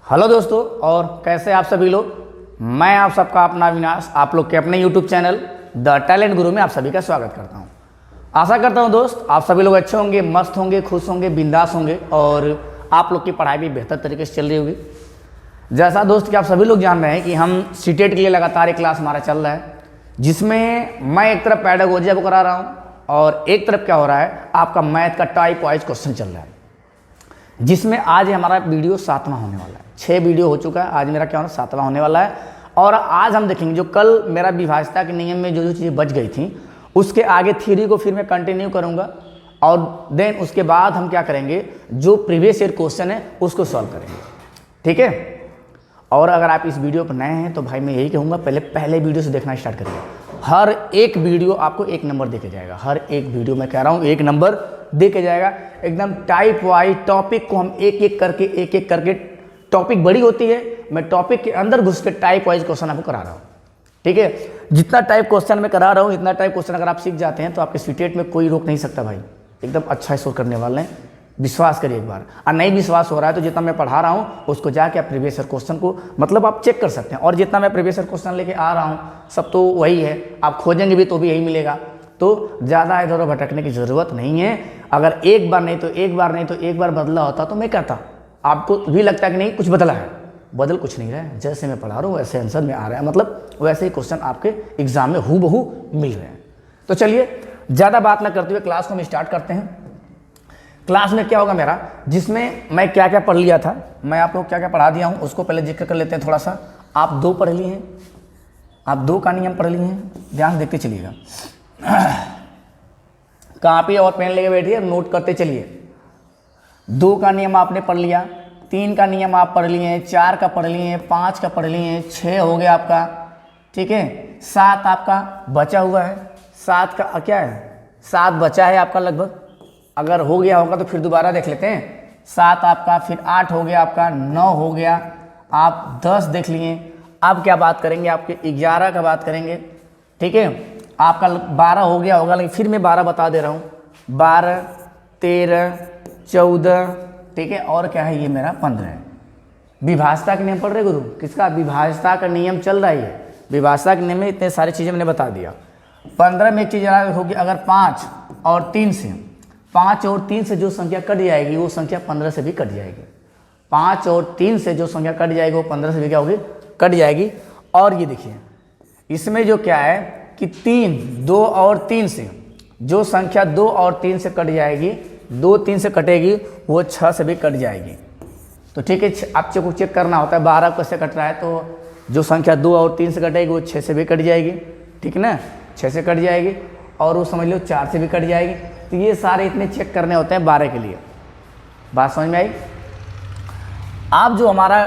Hello दोस्तों, और कैसे आप सभी लोग। मैं आप सबका अपना अविनाश आप लोग के अपने यूट्यूब चैनल द टैलेंट गुरु में आप सभी का स्वागत करता हूं। आशा करता हूं दोस्त आप सभी लोग अच्छे होंगे, मस्त होंगे, खुश होंगे, बिंदास होंगे और आप लोग की पढ़ाई भी बेहतर तरीके से चल रही होगी। जैसा दोस्त कि आप सभी लोग जान रहे हैं कि हम सीटेट के लिए लगातार एक क्लास हमारा चल रहा है, जिसमें मैं एक तरफ पेडागोजी को करा रहा हूँ और एक तरफ क्या हो रहा है, आपका मैथ का टाइप वाइज क्वेश्चन चल रहा है, जिसमें आज हमारा वीडियो 7वां होने वाला है। 6 वीडियो हो चुका है, आज मेरा क्या होना 7वां होने वाला है। और आज हम देखेंगे जो कल मेरा विभाज्यता के नियम में जो जो चीज़ें बच गई थी उसके आगे थ्योरी को फिर मैं कंटिन्यू करूंगा और देन उसके बाद हम क्या करेंगे, जो प्रीवियस ईयर क्वेश्चन है उसको सॉल्व करेंगे। ठीक है। और अगर आप इस वीडियो पर नए हैं तो भाई मैं यही कहूँगा, पहले वीडियो से देखना स्टार्ट करिए। हर एक वीडियो आपको 1 नंबर दे के जाएगा, हर एक वीडियो मैं कह रहा हूँ 1 नंबर दे के जाएगा। एकदम टाइप वाइज टॉपिक को हम एक एक करके टॉपिक बड़ी होती है, मैं टॉपिक के अंदर घुस के टाइप वाइज क्वेश्चन आपको करा रहा हूँ। ठीक है। जितना टाइप क्वेश्चन मैं करा रहा हूँ, इतना टाइप क्वेश्चन अगर आप सीख जाते हैं तो आपके सीटेट में कोई रोक नहीं सकता भाई। एकदम अच्छा स्कोर करने वाले हैं, विश्वास करिए एक बार। और नहीं विश्वास हो रहा है तो जितना मैं पढ़ा रहा हूँ उसको जाके आप प्रीवियस ईयर क्वेश्चन को मतलब आप चेक कर सकते हैं। और जितना मैं प्रीवियस ईयर क्वेश्चन लेके आ रहा हूँ सब तो वही है, आप खोजेंगे भी तो भी यही मिलेगा। तो ज़्यादा इधर उधर भटकने की ज़रूरत नहीं है। अगर एक बार नहीं तो एक बार बदला होता तो मैं कहता, आपको भी लगता है कि नहीं कुछ बदला है, बदल कुछ नहीं रहा है। जैसे मैं पढ़ा रहा हूँ वैसे आंसर में आ रहा है, मतलब वैसे ही क्वेश्चन आपके एग्जाम में हूबहू मिल रहे हैं। तो चलिए ज़्यादा बात ना करते हुए क्लास को हम स्टार्ट करते हैं। क्लास में क्या होगा मेरा, जिसमें मैं क्या क्या पढ़ लिया था, मैं आप लोग क्या क्या पढ़ा दिया हूँ उसको पहले जिक्र कर लेते हैं थोड़ा सा। आप 2 पढ़ लिए हैं, आप 2 का नियम पढ़ लिए हैं, ध्यान देखते चलिएगा। कॉपी और पेन लेके बैठिए, नोट करते चलिए। 2 का नियम आपने पढ़ लिया, 3 का नियम आप पढ़ लिए, 4 का पढ़ लिए, 5 का पढ़ लिए, 6 हो गया आपका। ठीक है। 7 आपका बचा हुआ है, 7 का क्या है, 7 बचा है आपका लगभग। अगर हो गया होगा तो फिर दोबारा देख लेते हैं। 7 आपका, फिर 8 हो गया आपका, 9 हो गया, आप 10 देख लिए। अब क्या बात करेंगे, आपके 11 का बात करेंगे। ठीक है। आपका 12 हो गया होगा, लेकिन फिर मैं 12 बता दे रहा हूँ। 12, 13, 14, ठीक है। और क्या है, ये मेरा 15 है। विभाज्यता का नियम पढ़ रहे गुरु, किसका, विभाज्यता का नियम चल रहा है। विभाज्यता के नियम में इतने सारी चीज़ें मैंने बता दिया। 15 में एक चीज़ होगी, अगर 5 और 3 से जो संख्या कट जाएगी वो संख्या 15 से भी कट जाएगी। 5 और 3 से जो संख्या कट जाएगी वो 15 से भी क्या होगी, कट जाएगी। और ये देखिए इसमें जो क्या है कि 2 और 3 से जो संख्या 2 और 3 से कट जाएगी, 2 3 से कटेगी, वो 6 से भी कट जाएगी। तो ठीक है, आपको चेक करना होता है 12 कैसे कट रहा है, तो जो संख्या 2 और 3 से कटेगी वो 6 से भी कट जाएगी। ठीक ना, 6 से कट जाएगी। और वो समझ लो 4 से भी कट जाएगी। तो ये सारे इतने चेक करने होते हैं 12 के लिए। बात समझ में आई। आप जो हमारा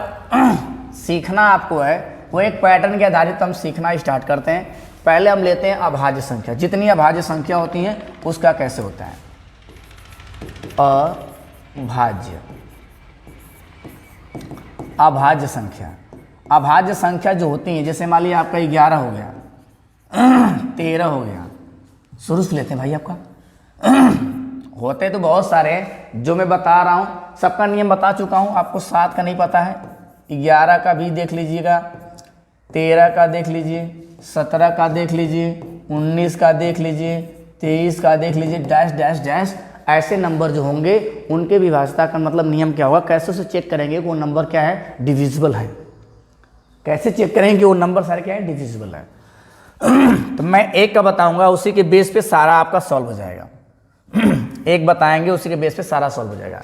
सीखना आपको है वो एक पैटर्न के आधारित हम सीखना स्टार्ट करते हैं। पहले हम लेते हैं अभाज्य संख्या। जितनी अभाज्य संख्या होती हैं उसका कैसे होता है, अभाज्य संख्या। अभाज्य संख्या जो होती है, जैसे मान लिया आपका 11 हो गया, 13 हो गया, शुरू से लेते हैं भाई। आपका होते तो बहुत सारे हैं, जो मैं बता रहा हूँ सबका नियम बता चुका हूँ। आपको 7 का नहीं पता है, 11 का भी देख लीजिएगा, 13 का देख लीजिए, 17 का देख लीजिए, 19 का देख लीजिए, 23 का देख लीजिए, डैश डैश डैश। ऐसे नंबर जो होंगे उनके विभाज्यता का मतलब नियम क्या होगा, कैसे उसे चेक करेंगे वो नंबर क्या है, डिविजिबल है। कैसे चेक करेंगे वो नंबर सारे क्या है, डिविजिबल है। तो मैं एक का बताऊंगा, उसी के बेस पे सारा आपका सॉल्व हो जाएगा। एक बताएंगे उसी के बेस पे सारा सॉल्व हो जाएगा,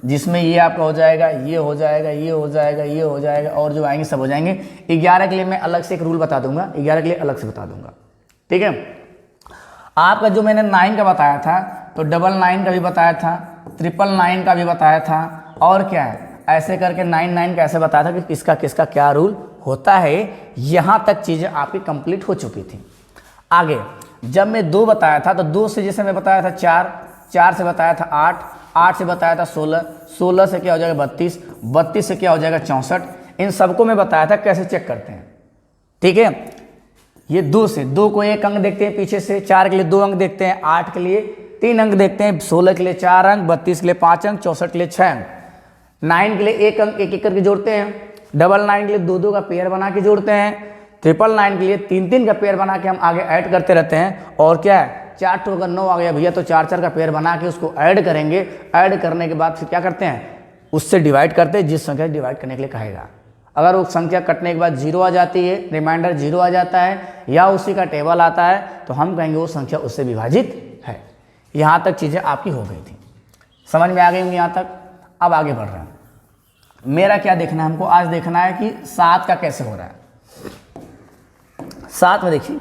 जिसमें ये आपका हो जाएगा, ये हो जाएगा, ये हो जाएगा, ये हो जाएगा, और जो आएंगे सब हो जाएंगे। 11 के लिए मैं अलग से एक रूल बता दूंगा, 11 के लिए अलग से बता दूंगा। ठीक है। आपका जो मैंने 9 का बताया था तो 99 का भी बताया था, 999 का भी बताया था, और क्या है ऐसे करके 99 का ऐसे बताया था कि किसका किसका क्या रूल होता है। यहाँ तक चीज़ें आपकी कंप्लीट हो चुकी थी। आगे जब मैं 2 बताया था तो 2 से जैसे मैं बताया था 4 से बताया था 8 से बताया था 16 से क्या हो जाएगा 32 से क्या हो जाएगा 64। इन सबको मैं बताया था कैसे चेक करते हैं। ठीक है। ये 2 से 2 को 1 अंक देखते हैं पीछे से, 4 के लिए 2 अंक देखते हैं, 8 के लिए 3 अंक देखते हैं, 16 के लिए 4 अंक, 32 के लिए 5 अंक, 64 के लिए 6 अंक। 9 के लिए एक अंक एक एक करके जोड़ते हैं, 99 के लिए दो दो का पेयर बना के जोड़ते हैं, 999 के लिए तीन तीन का पेयर बना के हम आगे ऐड करते रहते हैं। और क्या है, 4 तो अगर 9 आ गया भैया तो 4 4 का पेयर बना के उसको ऐड करेंगे। ऐड करने के बाद फिर क्या करते हैं, उससे डिवाइड करते हैं, जिस संख्या से डिवाइड करने के लिए कहेगा। अगर वो संख्या कटने के बाद 0 आ जाती है, रिमाइंडर 0 आ जाता है या उसी का टेबल आता है तो हम कहेंगे वो संख्या उससे विभाजित है। यहाँ तक चीज़ें आपकी हो गई थी, समझ में आ गई होंगी यहाँ तक। अब आगे बढ़ रहे हैं, मेरा क्या देखना है, हमको आज देखना है कि 7 का कैसे हो रहा है। 7 में देखिए,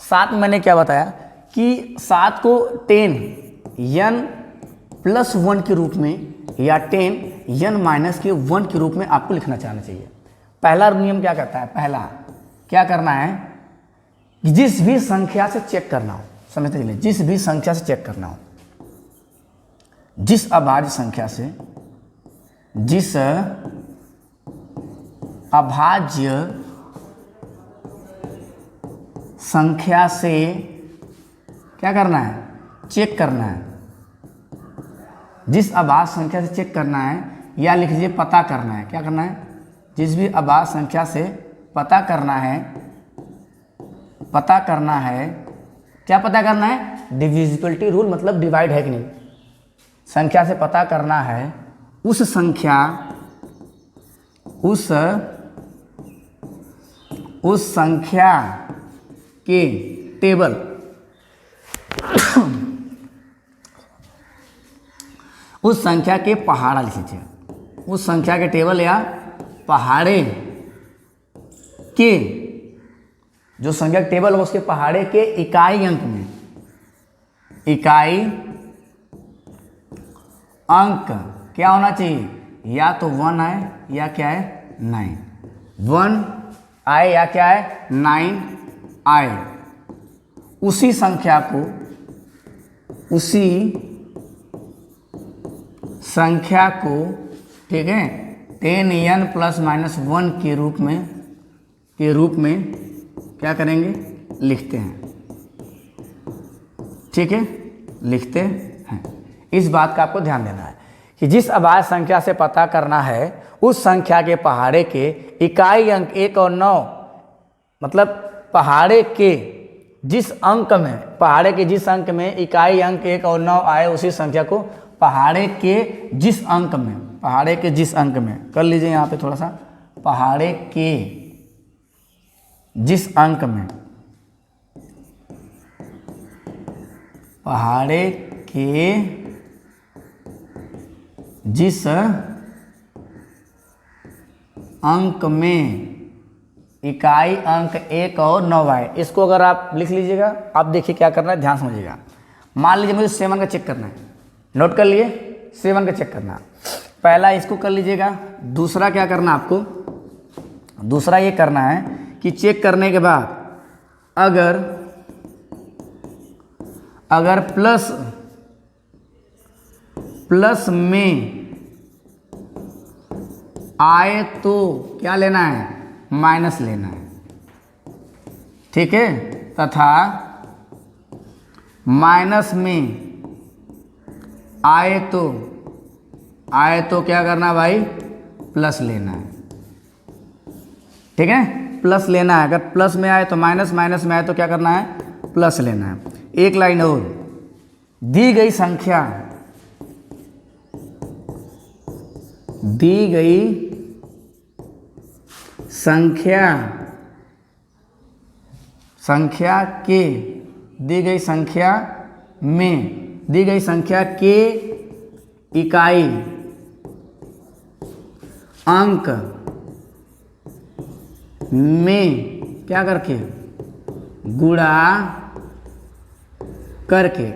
7 में मैंने क्या बताया कि 7 को 10 n+1 के रूप में या 10 n-1 के रूप में आपको लिखना चाहना चाहिए। पहला नियम क्या कहता है, पहला क्या करना है कि जिस भी संख्या से चेक करना हो, समझते चलिए, जिस भी संख्या से चेक करना हो, जिस अभाज्य संख्या से, जिस अभाज्य संख्या से क्या करना है, चेक करना है, जिस अभाज्य संख्या से चेक करना है, या लिख लीजिए पता करना है। क्या करना है, जिस भी अभाज्य संख्या से पता करना है, पता करना है, क्या पता करना है, डिविजिबिलिटी रूल, मतलब डिवाइड है कि नहीं। संख्या से पता करना है उस संख्या, उस संख्या के टेबल, उस संख्या के पहाड़ा लिख लीजिए, उस संख्या के टेबल या पहाड़े के, जो संख्या के टेबल हो उसके पहाड़े के इकाई अंक में, इकाई अंक क्या होना चाहिए, या तो 1 आए या क्या है 9, 1 आए या क्या है 9 आए। उसी संख्या को, उसी संख्या को, ठीक है, 10n+-1 के रूप में क्या करेंगे, लिखते हैं। ठीक है, लिखते हैं। इस बात का आपको ध्यान देना है कि जिस अभाज्य संख्या से पता करना है उस संख्या के पहाड़े के इकाई अंक 1 और 9, मतलब पहाड़े के जिस अंक में, पहाड़े के जिस अंक में इकाई अंक 1 और 9 आए, उसी संख्या को पहाड़े के जिस अंक में, पहाड़े के जिस अंक में कर लीजिए यहाँ पे थोड़ा सा, पहाड़े के जिस अंक में, पहाड़े के जिस अंक में इकाई अंक 1 और 9 आए, इसको अगर आप लिख लीजिएगा। आप देखिए क्या करना है, ध्यान समझिएगा। मान लीजिए मुझे 7 का चेक करना है, नोट कर लिए, 7 का चेक करना। पहला इसको कर लीजिएगा। दूसरा क्या करना आपको, दूसरा ये करना है कि चेक करने के बाद अगर प्लस में आए तो क्या लेना है, माइनस लेना है। ठीक है, तथा माइनस में आए तो क्या करना भाई, प्लस लेना है। ठीक है, प्लस लेना है। अगर प्लस में आए तो माइनस, माइनस में आए तो क्या करना है, प्लस लेना है। एक लाइन और, दी गई दी गई संख्या के इकाई अंक में क्या करके, गुणा करके,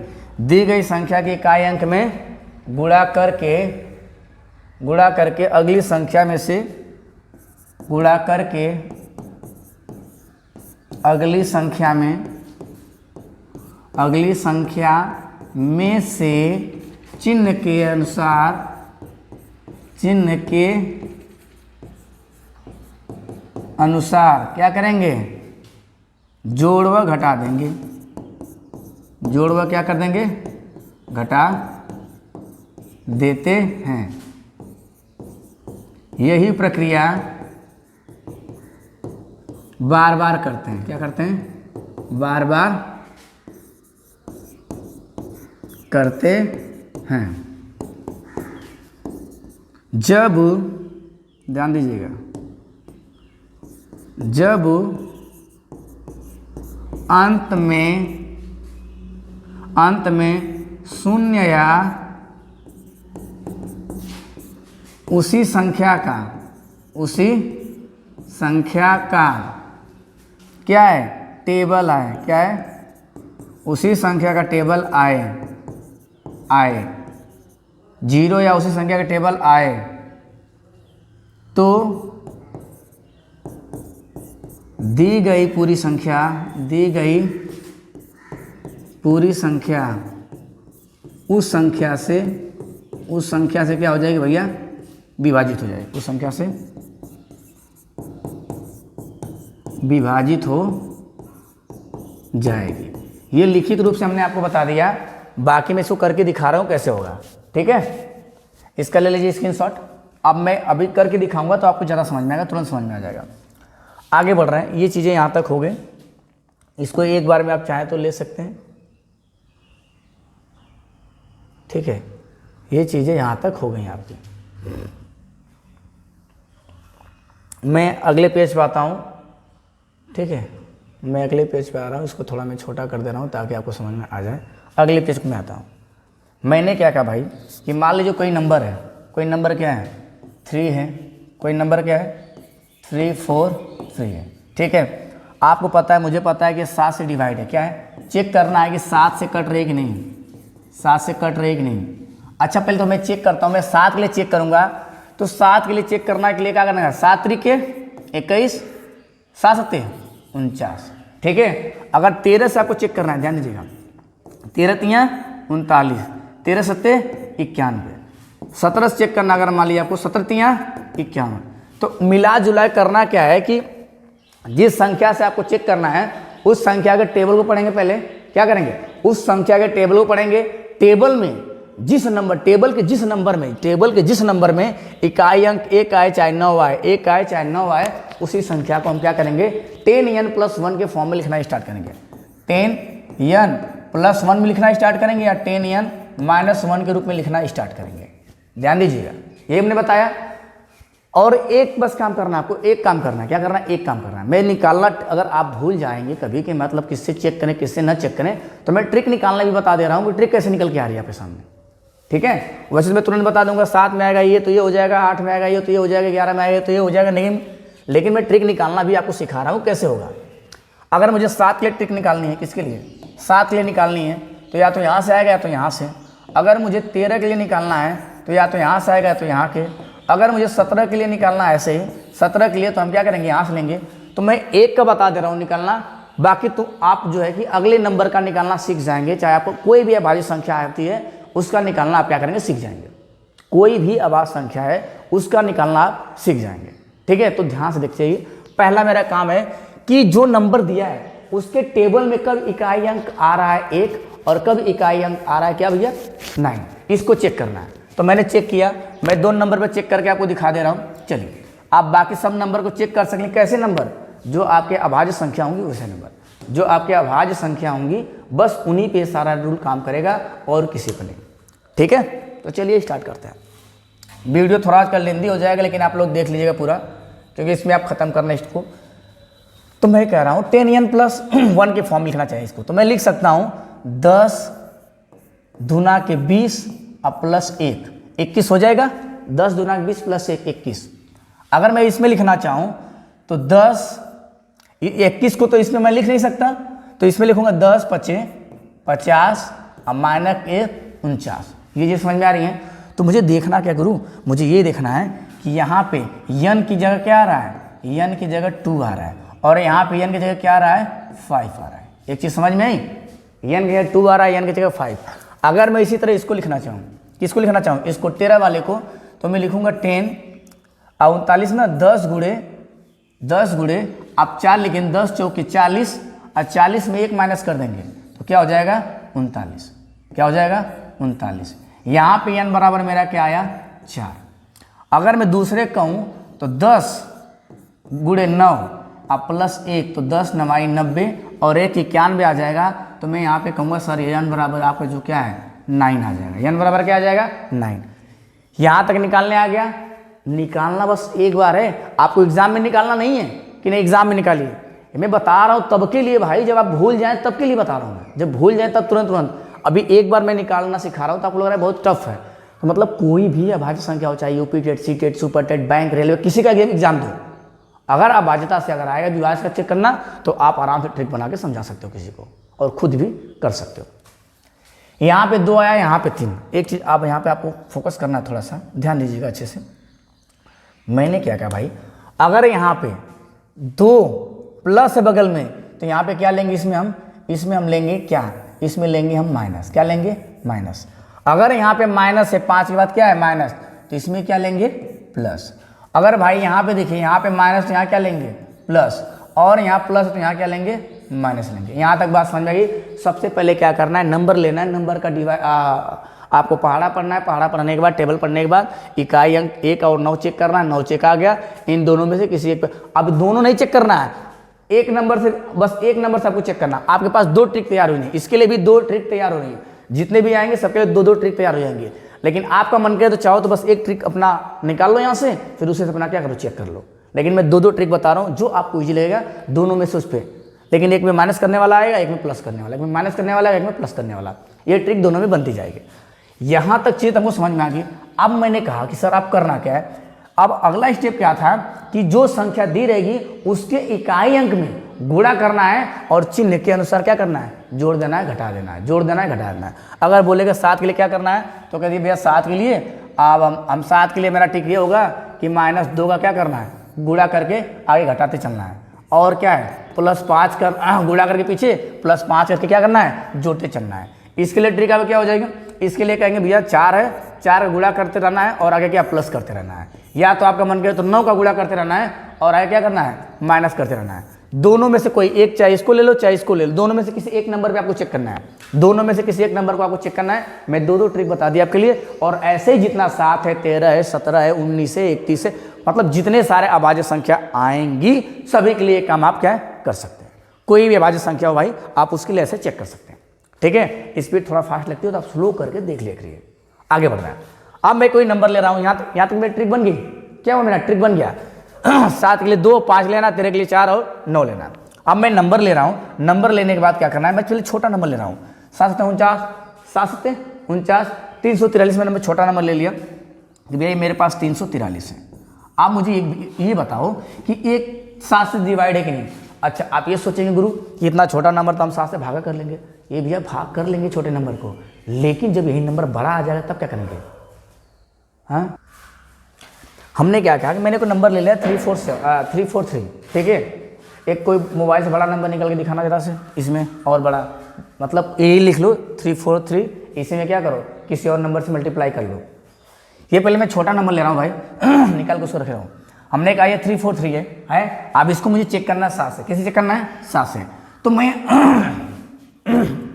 दी गई संख्या के इकाई अंक में गुणा करके अगली संख्या में से, गुणा करके अगली संख्या में से चिन्ह के अनुसार क्या करेंगे, जोड़ व घटा देंगे। जोड़ व क्या कर देंगे, घटा देते हैं। यही प्रक्रिया बार बार करते हैं। क्या करते हैं? बार बार करते हैं। जब, ध्यान दीजिएगा, जब अंत में शून्य या उसी संख्या का क्या है? टेबल आए। क्या है? उसी संख्या का टेबल आए 0 या उसी संख्या का टेबल आए तो दी गई पूरी संख्या उस संख्या से क्या हो जाएगी भैया? विभाजित हो जाएगी। उस संख्या से विभाजित हो जाएगी। ये लिखित रूप से हमने आपको बता दिया, बाकी मैं इसको करके दिखा रहा हूँ कैसे होगा। ठीक है, इसका ले लीजिए स्क्रीनशॉट। अब मैं अभी करके दिखाऊंगा तो आपको ज़्यादा समझ में आएगा, तुरंत समझ में आ जाएगा। आगे बढ़ रहे हैं, ये चीज़ें यहाँ तक हो गई। इसको एक बार में आप चाहें तो ले सकते हैं। ठीक है, ये चीज़ें यहाँ तक हो गई आपकी। मैं अगले पेज पे आता हूँ। ठीक है, मैं अगले पेज पे आ रहा हूँ। इसको थोड़ा मैं छोटा कर दे रहा हूँ ताकि आपको समझ में आ जाए। अगले पेज पे मैं आता हूँ। मैंने क्या कहा भाई कि मान लीजिए कोई नंबर है, कोई नंबर क्या है? 3 है। कोई नंबर क्या है? 3 4 3 है। ठीक है, आपको पता है, मुझे पता है कि 7 से डिवाइड है। क्या है? चेक करना है कि 7 से कट रही कि नहीं, 7 से कट रही कि नहीं। अच्छा, पहले तो मैं चेक करता हूँ। मैं 7 के लिए चेक करूँगा, तो 7 के लिए चेक करने के लिए क्या करना है? 7 त्रिक 21, 7 सत्ते 49। ठीक है, अगर 13 से आपको चेक करना है, ध्यान दीजिएगा, 13 तियाँ 39, 13 सत्ते 91। 17 से चेक करना, अगर मान लीजिए आपको 17 तियाँ 51। तो मिला जुला करना क्या है कि जिस संख्या से आपको चेक करना है उस संख्या के टेबल को पढ़ेंगे। पहले क्या करेंगे? उस संख्या के टेबल को पढ़ेंगे। टेबल में जिस नंबर, टेबल के जिस नंबर में इकाई अंक 1 आए चाहे 9 आए, 1 आए चाहे 9 आए, उसी संख्या को हम क्या करेंगे? 10n+1 के फॉर्म में लिखना स्टार्ट करेंगे। 10n+1 में लिखना स्टार्ट करेंगे या 10n-1 के रूप में लिखना स्टार्ट करेंगे। ध्यान दीजिएगा, ये हमने बताया। और एक बस काम करना, आपको एक काम करना है। क्या करना है? एक काम करना है। मैं निकालना, अगर आप भूल जाएंगे कभी कि मतलब किससे चेक करें किससे न चेक करें, तो मैं ट्रिक निकालना भी बता दे रहा हूँ कि ट्रिक कैसे निकल के आ रही है आपके सामने। ठीक है, वैसे मैं तुरंत बता दूंगा 7 में आएगा ये तो ये हो जाएगा, 8 में आएगा ये तो ये हो जाएगा, 11 में आएगा तो ये हो जाएगा, नहीं। लेकिन मैं ट्रिक निकालना भी आपको सिखा रहा हूँ कैसे होगा। अगर मुझे 7 के लिए ट्रिक निकालनी है, किसके लिए? 7 के लिए निकालनी है, तो या तो यहाँ से आएगा या तो यहाँ से। अगर मुझे 13 के लिए निकालना है तो या तो यहाँ से आएगा या तो यहाँ के। अगर मुझे 17 के लिए निकालना है, ऐसे ही 17 के लिए तो हम क्या करेंगे? यहाँ से लेंगे। तो मैं एक का बता दे रहा हूँ निकालना, बाकी तो आप जो है कि अगले नंबर का निकालना सीख जाएंगे। चाहे आपको कोई भी अभाज्य संख्या आती है उसका निकालना आप क्या करेंगे? सीख जाएंगे। कोई भी अभाज्य संख्या है उसका निकालना आप सीख जाएंगे। ठीक है, तो ध्यान से देखिए। पहला मेरा काम है कि जो नंबर दिया है उसके टेबल में कब इकाई अंक आ रहा है 1 और कब इकाई अंक आ रहा है क्या भैया? 9। इसको चेक करना है। तो मैंने चेक किया, मैं 2 नंबर पर चेक करके आपको दिखा दे रहा हूँ। चलिए, आप बाकी सब नंबर को चेक कर सकेंगे। कैसे नंबर? जो आपके अभाज्य संख्या होंगी वैसे नंबर, जो आपके अभाज्य संख्या होंगी बस उन्हीं पे सारा रूल काम करेगा और किसी पर नहीं। ठीक है, तो चलिए स्टार्ट करते हैं। वीडियो थोड़ा आजकल लेंदी हो जाएगा, लेकिन आप लोग देख लीजिएगा पूरा, क्योंकि इसमें आप खत्म करना इसको। तो मैं कह रहा हूँ 10n+1 के फॉर्म लिखना चाहिए इसको। तो मैं लिख सकता हूँ 10 दूना के 20 अब +1, 21 हो जाएगा। 10 दूना के 20 + 1 21। अगर मैं इसमें लिखना चाहूँ तो 10, 21 को तो इसमें मैं लिख नहीं सकता, तो इसमें लिखूंगा 10 × 5 = 50 और -1 49। ये चीज़ समझ में आ रही है? तो मुझे देखना क्या करूँ? मुझे ये देखना है कि यहाँ पे n की जगह क्या आ रहा है? n की जगह 2 आ रहा है, और यहाँ पे n की जगह क्या आ रहा है? 5 आ रहा है। एक चीज़ समझ में आई? n की जगह 2 आ रहा है, n की जगह 5। अगर मैं इसी तरह इसको लिखना चाहूँ, किसको लिखना चाहूँ? इसको 13 वाले को, तो मैं लिखूँगा 10 और 39 ना 10 गुणे आप 4 लिखेंगे, 10 चौके 40 और 40 में 1 माइनस कर देंगे तो क्या हो जाएगा? 39। क्या हो जाएगा? 39। यहाँ पे n बराबर मेरा क्या आया? 4। अगर मैं दूसरे कहूँ तो 10 गुणे 9 अब प्लस 1 तो 10 9 90 और 1 91 आ जाएगा। तो मैं यहाँ पे कहूँगा सर n बराबर आपका जो क्या है 9 आ जाएगा। n बराबर क्या आ जाएगा 9। यहाँ तक निकालने आ गया। निकालना बस एक बार है, आपको एग्जाम में निकालना नहीं है कि नहीं एग्जाम में निकालिए। मैं बता रहा हूँ तब के लिए भाई, जब आप भूल जाएं तब के लिए बता रहा हूँ मैं। जब भूल जाएं तब तुरंत अभी एक बार मैं निकालना सिखा रहा हूँ तो आपको लग रहा है बहुत टफ है। तो मतलब कोई भी अभाज्य संख्या हो, चाहे UP TET, C TET, super TET, bank, railway, किसी का एग्जाम दो, अगर अभाज्यता से अगर आएगा विभाज्य का चेक करना तो आप आराम से ट्रिक बना के समझा सकते हो किसी को और खुद भी कर सकते हो। यहाँ पे 2 आया, यहाँ पे 3। एक चीज़ आप यहाँ पे आपको फोकस करना है, थोड़ा सा ध्यान दीजिएगा अच्छे से। मैंने क्या कहा भाई, अगर यहाँ पे 2 प्लस है बगल में तो यहाँ पे क्या लेंगे, इसमें हम लेंगे क्या, इसमें लेंगे हम माइनस। क्या लेंगे, माइनस। अगर यहाँ पे माइनस है, 5 के बाद क्या है माइनस, तो इसमें क्या लेंगे, प्लस। अगर भाई यहाँ पे देखिए, यहाँ पे माइनस तो यहाँ क्या लेंगे, प्लस, और यहाँ प्लस तो यहाँ क्या लेंगे, माइनस लेंगे। यहाँ तक बात समझ में आई। सबसे पहले क्या करना है, नंबर लेना है, नंबर का डिवाइड आपको पहाड़ा पढ़ना है। पहाड़ा पढ़ने के बाद, टेबल पढ़ने के बाद इकाई अंक 1 और 9 चेक करना है। 9 चेक आ गया, इन दोनों में से किसी एक पे, अब दोनों नहीं चेक करना है, एक नंबर से, बस एक नंबर से आपको चेक करना। आपके पास 2 ट्रिक तैयार हुई है, इसके लिए भी 2 ट्रिक तैयार हो रही है। जितने भी आएंगे सबके लिए 2-2 ट्रिक तैयार हो जाएंगे। लेकिन आपका मन करे तो चाहो तो बस एक ट्रिक अपना निकाल लो यहाँ से, फिर उसे अपना क्या करो, चेक कर लो। लेकिन मैं 2-2 ट्रिक बता रहा हूँ, जो आपको ईजी लगेगा दोनों में से उस पर। लेकिन एक में माइनस करने वाला आएगा, एक में प्लस करने वाला, एक में माइनस करने वाला, एक में प्लस करने वाला। ये ट्रिक दोनों में बनती जाएगी। यहाँ तक चीज़ हमको समझ में आ गई। अब मैंने कहा कि सर आप करना क्या है। अब अगला स्टेप क्या था कि जो संख्या दी रहेगी उसके इकाई अंक में गुणा करना है और चिन्ह के अनुसार क्या करना है, जोड़ देना है, घटा देना है, जोड़ देना है, घटा देना है। अगर बोलेगा 7 के लिए क्या करना है तो कहती भैया 7 के लिए अब हम 7 के लिए मेरा ट्रिक ये होगा कि -2 का क्या करना है, गुणा करके आगे घटाते चलना है। और क्या है, +5 कर गुणा करके पीछे +5 करके क्या करना है, जोड़ते चलना है। इसके लिए ट्रिक अब क्या हो जाएगा, इसके लिए कहेंगे भैया 4 है, 4 का गुणा करते रहना है और आगे क्या प्लस करते रहना है। या तो आपका मन करे तो 9 का गुणा करते रहना है और आगे क्या करना है, माइनस करते रहना है। दोनों में से कोई एक, चाहे इसको ले लो चाहे इसको ले लो, दोनों में से किसी एक नंबर पे आपको चेक करना है। दोनों में से किसी एक नंबर को आपको चेक करना है। मैं 2-2 ट्रिक बता दी आपके लिए। और ऐसे ही जितना 7 है, 13 है, 17 है, 19 है, 31 है, मतलब जितने सारे अभाज्य संख्या आएंगी सभी के लिए काम आप क्या कर सकते हैं। कोई भी अभाज्य संख्या हो भाई, आप उसके लिए ऐसे चेक कर सकते हैं। ठीक है, स्पीड थोड़ा फास्ट लगती हो तो आप स्लो करके देख लिया करिए। आगे बढ़ रहा है। अब मैं कोई नंबर ले रहा हूँ, यहाँ तक मेरी ट्रिक बन गई। क्या हुआ, मेरा ट्रिक बन गया। 7 के लिए 2, 5 लेना, 13 के लिए 4 और 9 लेना। अब मैं नंबर ले रहा हूँ। नंबर लेने के बाद क्या करना है, मैं चलिए छोटा नंबर ले रहा हूँ। 7-49, 7-49, 343 मैंने छोटा नंबर ले लिया कि भैया मेरे पास 343 है। आप मुझे ये बताओ कि एक 7 से डिवाइड है कि नहीं। अच्छा, आप ये सोचेंगे गुरु कि इतना छोटा नंबर तो हम 7 से भागा कर लेंगे। ये भैया भाग कर लेंगे छोटे नंबर को, लेकिन जब यही नंबर बड़ा आ जाएगा तब क्या करेंगे। हाँ, हमने क्या कहा कि मैंने कोई नंबर ले लिया 343। ठीक है, एक कोई मोबाइल से बड़ा नंबर निकल के दिखाना जरा से, इसमें और बड़ा, मतलब यही लिख लो 343। इसी में क्या करो, किसी और नंबर से मल्टीप्लाई कर लो। ये पहले मैं छोटा नंबर ले रहा हूँ भाई, निकाल के उसको रख रहा हूँ। हमने कहा ये 343 है। अब इसको मुझे चेक करना है 7 से। कैसे चेक करना है, 7 से। तो मैं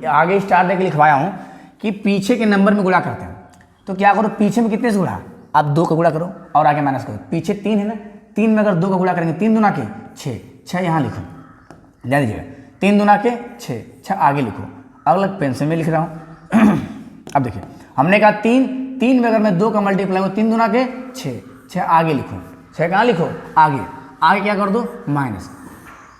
आगे स्टार देके लिखवाया हूँ कि पीछे के नंबर में गुणा करते हैं। तो क्या करो, पीछे में कितने से गुणा, आप 2 का गुणा करो और आगे माइनस करो। पीछे 3 है ना, 3 में अगर 2 का गुणा करेंगे, 3 दूना के 6, 6 यहाँ लिखो, ध्यान दीजिएगा, 3 दूना के 6, 6 आगे लिखो। अलग पेंसिल में लिख रहा हूँ। अब देखिए, हमने कहा 3 में अगर मैं 2 का मल्टीप्लाई करूँ, 3 दूना के 6, 6 आगे लिखो। 6 कहाँ लिखो, आगे क्या कर दो, माइनस।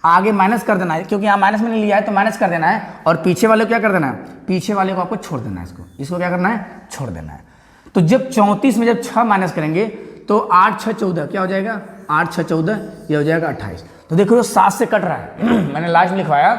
आगे माइनस कर देना है, क्योंकि यहाँ माइनस मैंने लिया है तो माइनस कर देना है। और पीछे वाले को क्या कर देना है, पीछे वाले को आपको छोड़ देना है। इसको क्या करना है, छोड़ देना है। तो जब 34 में जब 6 माइनस करेंगे तो 8 6 14 क्या हो जाएगा, 8 6 14, ये हो जाएगा 28। तो देखो ये 7 से कट रहा है। मैंने लास्ट में लिखवाया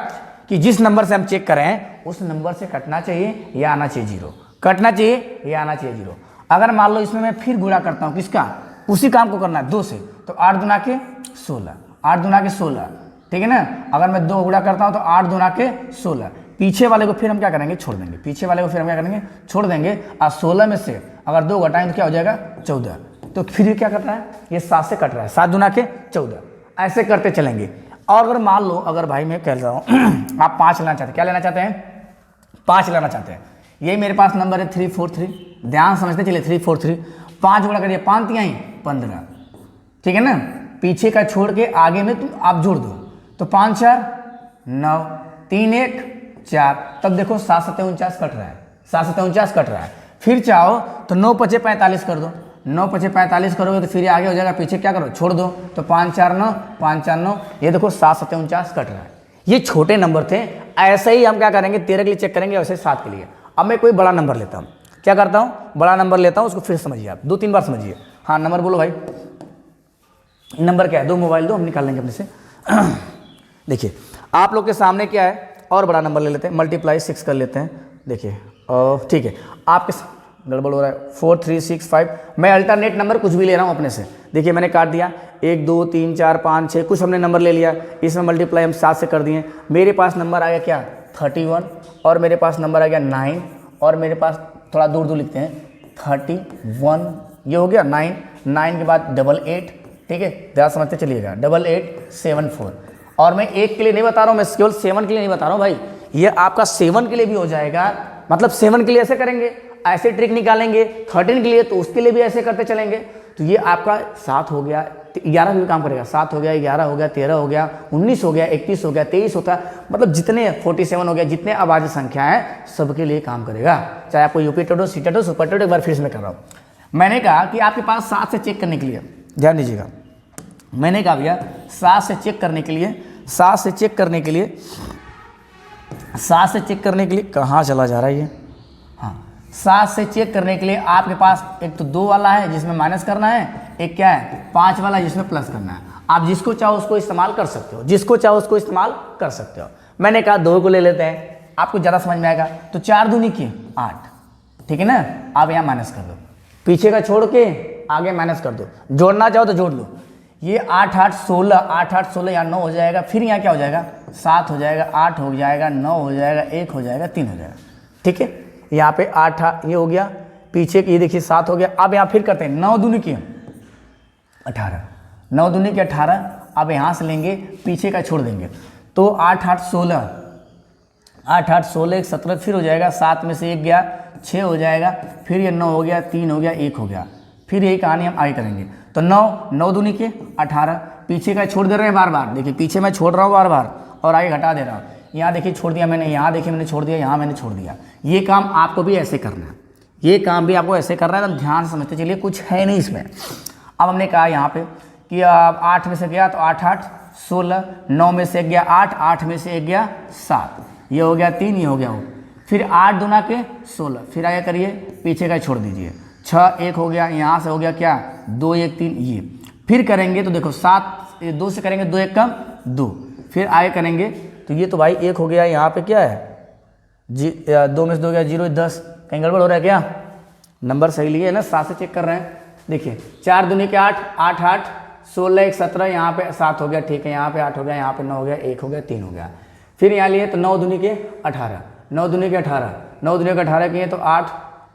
कि जिस नंबर से हम चेक करें उस नंबर से कटना चाहिए या आना चाहिए 0, कटना चाहिए या आना चाहिए 0। अगर मान लो इसमें मैं फिर गुणा करता हूँ, किसका, उसी काम को करना है 2 से, तो 8 दूना के 16, 8 दूना के 16, ठीक है ना। अगर मैं 2 गुणा करता हूँ तो 8 दूना के 16। पीछे वाले को फिर हम क्या करेंगे, छोड़ देंगे। पीछे वाले को फिर हम क्या करेंगे, छोड़ देंगे। और 16 में से अगर 2 घटाएं तो क्या हो जाएगा, 14। तो फिर क्या कट रहा है, ये 7 से कट रहा है, 7 दूना के 14। ऐसे करते चलेंगे। और अगर मान लो, अगर भाई मैं कह रहा हूँ आप 5 लेना चाहते हैं, क्या लेना चाहते हैं, 5 लेना चाहते हैं। यही मेरे पास नंबर है 343, ध्यान समझते चलिए 343। 5 गुणा करिए, 5 तिहाई 15, ठीक है ना। पीछे का छोड़ के आगे में तुम आप जोड़ दो, तो 5 4 9, 3 1 4, तब देखो 7 7 49 कट रहा है, 7 7 49 कट रहा है। फिर चाहो तो 9 5 45 कर दो, 9 5 45 करोगे तो फिर आगे हो जाएगा, पीछे क्या करो छोड़ दो, तो 5 4 9, 5 4 9, ये देखो 7 7 49 कट रहा है। ये छोटे नंबर थे, ऐसे ही हम क्या करेंगे 13 के लिए चेक करेंगे, वैसे 7 के लिए। अब मैं कोई बड़ा नंबर लेता हूँ, क्या करता हूँ, बड़ा नंबर लेता हूँ, उसको फिर समझिए आप, 2-3 बार समझिए। हाँ नंबर बोलो भाई, नंबर क्या है, दो मोबाइल दो, हम निकाल लेंगे अपने से। देखिए आप लोग के सामने क्या है, और बड़ा नंबर ले लेते हैं, मल्टीप्लाई 6 कर लेते हैं। देखिए ठीक है, आपके गड़बड़ हो रहा है, 4 3 6 5, मैं अल्टरनेट नंबर कुछ भी ले रहा हूँ अपने से। देखिए मैंने काट दिया, 1 2 3 4 5 6, कुछ हमने नंबर ले लिया, इसमें मल्टीप्लाई हम 7 से कर दिए। मेरे पास नंबर आ गया क्या 31, और मेरे पास नंबर आ गया 9, और मेरे पास थोड़ा दूर दूर लिखते हैं 31, ये हो गया 9, 9 के बाद 88, ठीक है, ज़्यादा समझते चलिएगा, 8874। और मैं 1 के लिए नहीं बता रहा हूँ, मैं केवल 7 के लिए नहीं बता रहा हूँ भाई, ये आपका 7 के लिए भी हो जाएगा। मतलब 7 के लिए ऐसे करेंगे, ऐसे ट्रिक निकालेंगे, 13 के लिए तो उसके लिए भी ऐसे करते चलेंगे। तो ये आपका 7 हो गया, 11 भी काम करेगा, 7 हो गया, 11 हो गया, 13 हो गया, 19 हो गया, 31 हो गया, 23 होता है, मतलब जितने 47 हो गया, जितने अभाज्य संख्या है सबके लिए काम करेगा। चाहे आपको यूपी टेटो, सी टेटो, सुपर टेटो, एक बार फिर से मैं कर रहा हूँ। मैंने कहा कि आपके पास 7 से चेक करने के लिए, ध्यान दीजिएगा, मैंने कहा भैया 7 से चेक करने के लिए, 7 से चेक करने के लिए, 7 से चेक करने के लिए कहाँ चला जा रहा है ये, हाँ 7 से चेक करने के लिए आपके पास एक तो 2 वाला है जिसमें माइनस करना है, एक क्या है 5 वाला जिसमें प्लस करना है। आप जिसको चाहो उसको इस्तेमाल कर सकते हो, जिसको चाहो उसको इस्तेमाल कर सकते हो। मैंने कहा 2 को ले लेते हैं, आपको ज़्यादा समझ में आएगा। तो 4 दूनी की 8, ठीक है ना। आप यहाँ माइनस कर दो, पीछे का छोड़ के आगे माइनस कर दो, जोड़ना चाहो तो जोड़ लो। ये 8 8 16, 8 8 16 यहाँ 9 हो जाएगा, फिर यहाँ क्या हो जाएगा 7 हो जाएगा, 8 हो जाएगा, 9 हो जाएगा, 1 हो जाएगा, 3 हो जाएगा, ठीक है। यहाँ पे 8 ये हो गया, पीछे ये देखिए 7 हो गया। अब यहाँ फिर करते हैं 9 दूनी की 18, 9 दूनी की 18। अब यहाँ से लेंगे, पीछे का छोड़ देंगे, तो 8 8 16, 8 8 16 1 17, फिर हो जाएगा 7 में से 1 गया 6 हो जाएगा, फिर ये 9 हो गया, 3 हो गया, 1 हो गया। फिर यही कहानी हम आगे करेंगे। तो 9 दूनी के 18, पीछे का छोड़ दे रहे हैं बार बार, देखिए पीछे मैं छोड़ रहा हूँ बार बार और आगे घटा दे रहा हूँ। यहाँ देखिए छोड़ दिया मैंने, यहाँ देखिए मैंने छोड़ दिया, यहाँ मैंने छोड़ दिया। ये काम आपको भी ऐसे करना है, ये काम भी आपको ऐसे करना है, तो ध्यान समझते चलिए, कुछ है नहीं इसमें। अब हमने कहा यहाँ पे कि 8 में से गया तो 8 8 16, 9 में से 1 गया 8, 8 में से 1 गया 7, ये हो गया 3, ये हो गया वो। फिर 8 दूना के 16, फिर आगे करिए, पीछे का छोड़ दीजिए, 6 1 हो गया, यहाँ से हो गया क्या 2 1 3, ये फिर करेंगे तो देखो 7 2 से करेंगे, 2 1 कम 2, फिर आगे करेंगे तो ये तो भाई 1 हो गया, यहाँ पे क्या है 2 में से 2 गया 0 10, कहीं गड़बड़ हो रहा है क्या, नंबर सही लिए है ना, 7 से चेक कर रहे हैं। देखिए 4 दूनी के 8, 8 8 16 1 17, यहाँ पे 7 हो गया, ठीक है, यहाँ पे 8 हो गया, यहाँ पे 9 हो गया, 1 हो गया, 3 हो गया। फिर यहाँ लिए तो 9 दूनी के 18, 9 दूनी के 18, 9 दूनी के 18 किए तो 8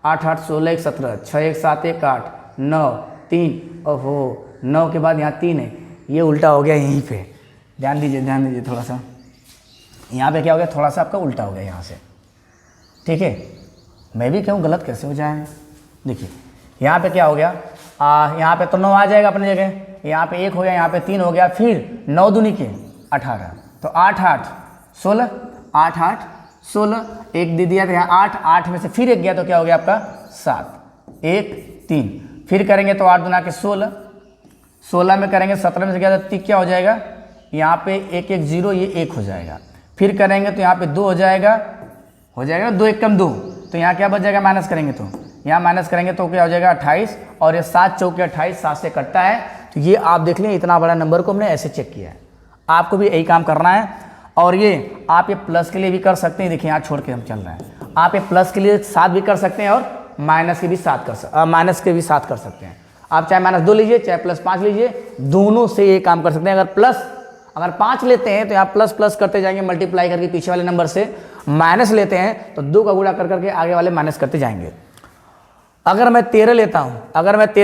8 8 16 1 17, 6 1 7 1 8 9 3, ओहो 9 के बाद यहाँ 3 है, ये उल्टा हो गया यहीं पे, ध्यान दीजिए थोड़ा सा, यहाँ पे क्या हो गया, थोड़ा सा आपका उल्टा हो गया यहाँ से, ठीक है। मैं भी कहूँ गलत कैसे हो जाए, देखिए यहाँ पे क्या हो गया, यहाँ पे तो 9 आ जाएगा अपनी जगह, यहाँ पे 1 हो गया, यहाँ पे 3 हो गया, फिर 9 दूनी के 18, तो 8 8 16, 8 8 16, 1 दे दिया तो यहाँ 8, 8 में से फिर 1 गया तो क्या हो गया आपका 7 1 3, फिर करेंगे तो 8 दूना के 16, 16 में करेंगे 17 में से गया तो क्या हो जाएगा, यहाँ पे 1 1 0, ये 1 हो जाएगा। फिर करेंगे तो यहाँ पे 2 हो जाएगा 2 1 कम 2, तो यहाँ क्या बच जाएगा, माइनस करेंगे तो यहाँ माइनस करेंगे तो क्या हो जाएगा 28, और ये 7 चौके 28, 7 से कटता है। तो ये आप देख लें, इतना बड़ा नंबर को हमने ऐसे चेक किया है, आपको भी यही काम करना है। और ये आप ये प्लस के लिए भी कर सकते हैं, देखिए यहाँ छोड़ के हम चल रहे हैं, आप ये प्लस के लिए 7 भी कर सकते हैं और माइनस के भी 7 कर सकते हैं। आप चाहे -2 लीजिए, चाहे +5 लीजिए, दोनों से ये काम कर सकते हैं। अगर 5 लेते हैं तो यहाँ प्लस प्लस करते जाएंगे, मल्टीप्लाई करके पीछे वाले नंबर से, माइनस लेते हैं तो 2 का गुणा कर करके आगे वाले माइनस करते जाएंगे। अगर मैं 13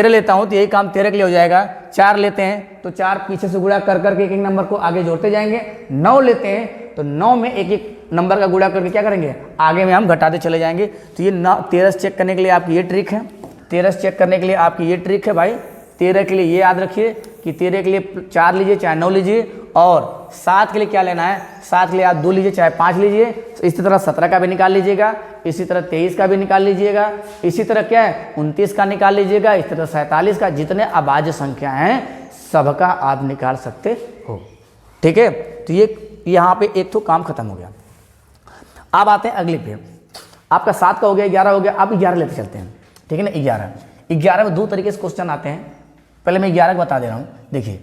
लेता हूँ तो यही काम 13 के लिए हो जाएगा। 4 लेते हैं तो 4 पीछे से गुणा कर करके एक एक नंबर को आगे जोड़ते जाएंगे। 9 लेते हैं तो 9 में एक एक नंबर का गुणा करके क्या करेंगे, आगे में हम घटाते चले जाएंगे। तो ये 13 चेक करने के लिए आपकी ये ट्रिक है, 13 चेक करने के लिए आपकी ये ट्रिक है भाई। 13 के लिए ये याद रखिए कि 13 के लिए 4 लीजिए चाहे 9 लीजिए, और 7 के लिए क्या लेना है, 7 के लिए आप 2 लीजिए चाहे 5 लीजिए। इसी तरह 17 का भी निकाल लीजिएगा, इसी तरह 23 का भी निकाल लीजिएगा, इसी तरह क्या है 29 का निकाल लीजिएगा, इस तरह 47 का। जितने अभाज्य संख्या हैं सबका आप निकाल सकते हो। ठीक है, तो ये यहाँ पे एक तो काम खत्म हो गया। अब आते हैं अगले पे, आपका 7 का हो गया, 11 हो गया, अब 11 लेते चलते हैं। ठीक है ना, 11 में 2 तरीके से क्वेश्चन आते हैं। पहले मैं 11 बता दे रहा हूँ। देखिए,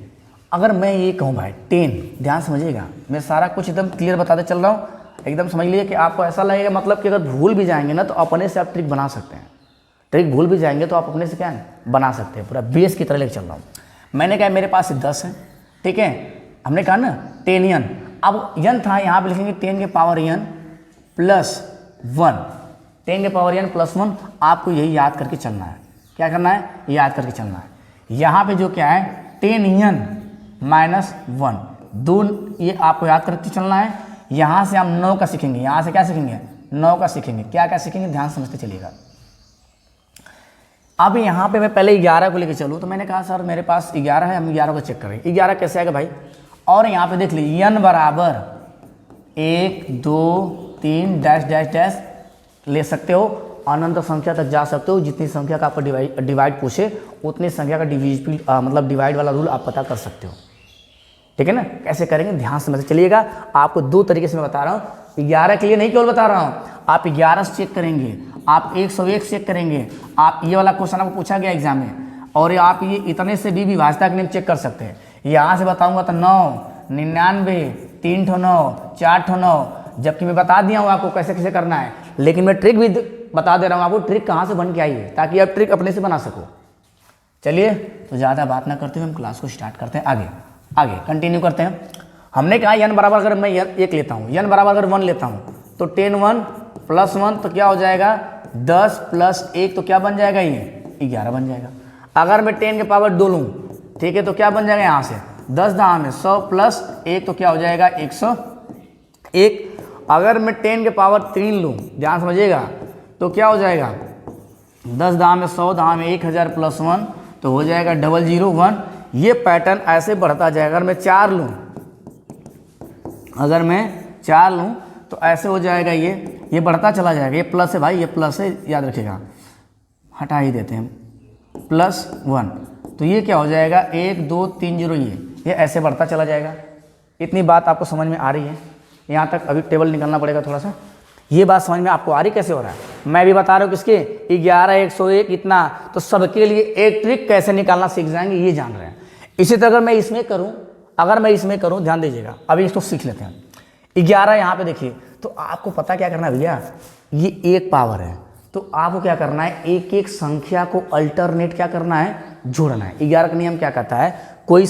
अगर मैं ये कहूँ भाई 10, ध्यान समझिएगा, मैं सारा कुछ एकदम क्लियर बताते चल रहा हूँ, एकदम समझ लीजिए कि आपको ऐसा लगेगा मतलब कि अगर भूल भी जाएंगे ना तो अपने से आप ट्रिक बना सकते हैं। ट्रिक भूल भी जाएंगे तो आप अपने से क्या है बना सकते हैं, पूरा बेस की तरह लेकर चल रहा हूँ। मैंने कहा मेरे पास 10 है, ठीक है, हमने कहा ना 10 n, अब n था, यहाँ पे लिखेंगे 10 के पावर n प्लस 1, 10 के पावर n प्लस 1। आपको यही याद करके चलना है। क्या करना है, याद करके चलना है। यहाँ पे जो क्या है 10n माइनस 1, 2, ये आपको याद करके चलना है। यहाँ से हम 9 का सीखेंगे, यहाँ से क्या सीखेंगे 9 का सीखेंगे। क्या क्या सीखेंगे ध्यान समझते चलिएगा। अब यहाँ पे मैं पहले 11 को लेके चलूँ, तो मैंने कहा सर मेरे पास 11 है, हम 11 को चेक करें 11 कैसे आएगा भाई। और यहाँ पे देख लीजिए n बराबर 1 2 3 डैश डैश डैश ले सकते हो, अनंत संख्या तक जा सकते हो। जितनी संख्या का आपको डिवाइड पूछे उतनी संख्या का मतलब डिवाइड वाला रूल आप पता कर सकते हो। ठीक है ना, कैसे करेंगे ध्यान समझ चलिएगा। आपको 2 तरीके से मैं बता रहा हूँ, 11 के लिए नहीं केवल बता रहा हूँ। आप 11 से चेक करेंगे, आप 101 चेक करेंगे, आप ये वाला क्वेश्चन आपको पूछा गया एग्जाम में, और आप ये इतने से भी विभाज्यता के नियम चेक कर सकते हैं। यहाँ से बताऊंगा तो 9 99 3 ठो 9 4 ठो 9, जबकि मैं बता दिया हूँ आपको कैसे कैसे करना है, लेकिन मैं ट्रिक भी बता दे रहा हूँ आपको। ट्रिक कहाँ से बन के आई है ताकि आप ट्रिक अपने से बना सको। चलिए, तो ज़्यादा बात ना करते हुए हम क्लास को स्टार्ट करते हैं। आगे कंटिन्यू करते हैं। हमने कहा n बराबर अगर मैं 1 लेता हूँ, n बराबर अगर 1 लेता हूँ तो 10 1 प्लस 1 तो क्या हो जाएगा 10 प्लस 1 तो क्या बन जाएगा ये 11 बन जाएगा। अगर मैं 10 के पावर 2 लूँ, ठीक है, तो क्या बन जाएगा यहाँ से 10 दाम में 100 प्लस 1 तो क्या हो जाएगा 101। अगर मैं 10 के पावर 3 लूँ, ध्यान समझिएगा, तो क्या हो जाएगा 10 दाम में 100 दाम में 1000 प्लस 1 तो हो जाएगा 001। ये पैटर्न ऐसे बढ़ता जाएगा। अगर मैं 4 लूँ, अगर मैं 4 लूँ तो ऐसे हो जाएगा, ये बढ़ता चला जाएगा। ये प्लस है भाई, ये प्लस है, याद रखिएगा, हटा ही देते हैं प्लस 1, तो ये क्या हो जाएगा 1 2 3 0, ये ऐसे बढ़ता चला जाएगा। इतनी बात आपको समझ में आ रही है यहाँ तक? अभी टेबल निकालना पड़ेगा थोड़ा सा। ये बात समझ में आपको आ रही कैसे हो रहा है? मैं भी बता रहा हूँ किसके 11 101 इतना, तो सबके लिए एक ट्रिक कैसे निकालना सीख जाएंगे ये जान रहे हैं। इसी तरह अगर मैं इसमें करूँ, ध्यान दीजिएगा, अभी इसको सीख लेते हैं। 11 यहाँ पे देखिए, तो आपको पता क्या करना है भैया, ये एक पावर है, तो आपको क्या करना है एक एक संख्या को अल्टरनेट क्या करना है जोड़ना है। 11 का नियम क्या कहता है, कोई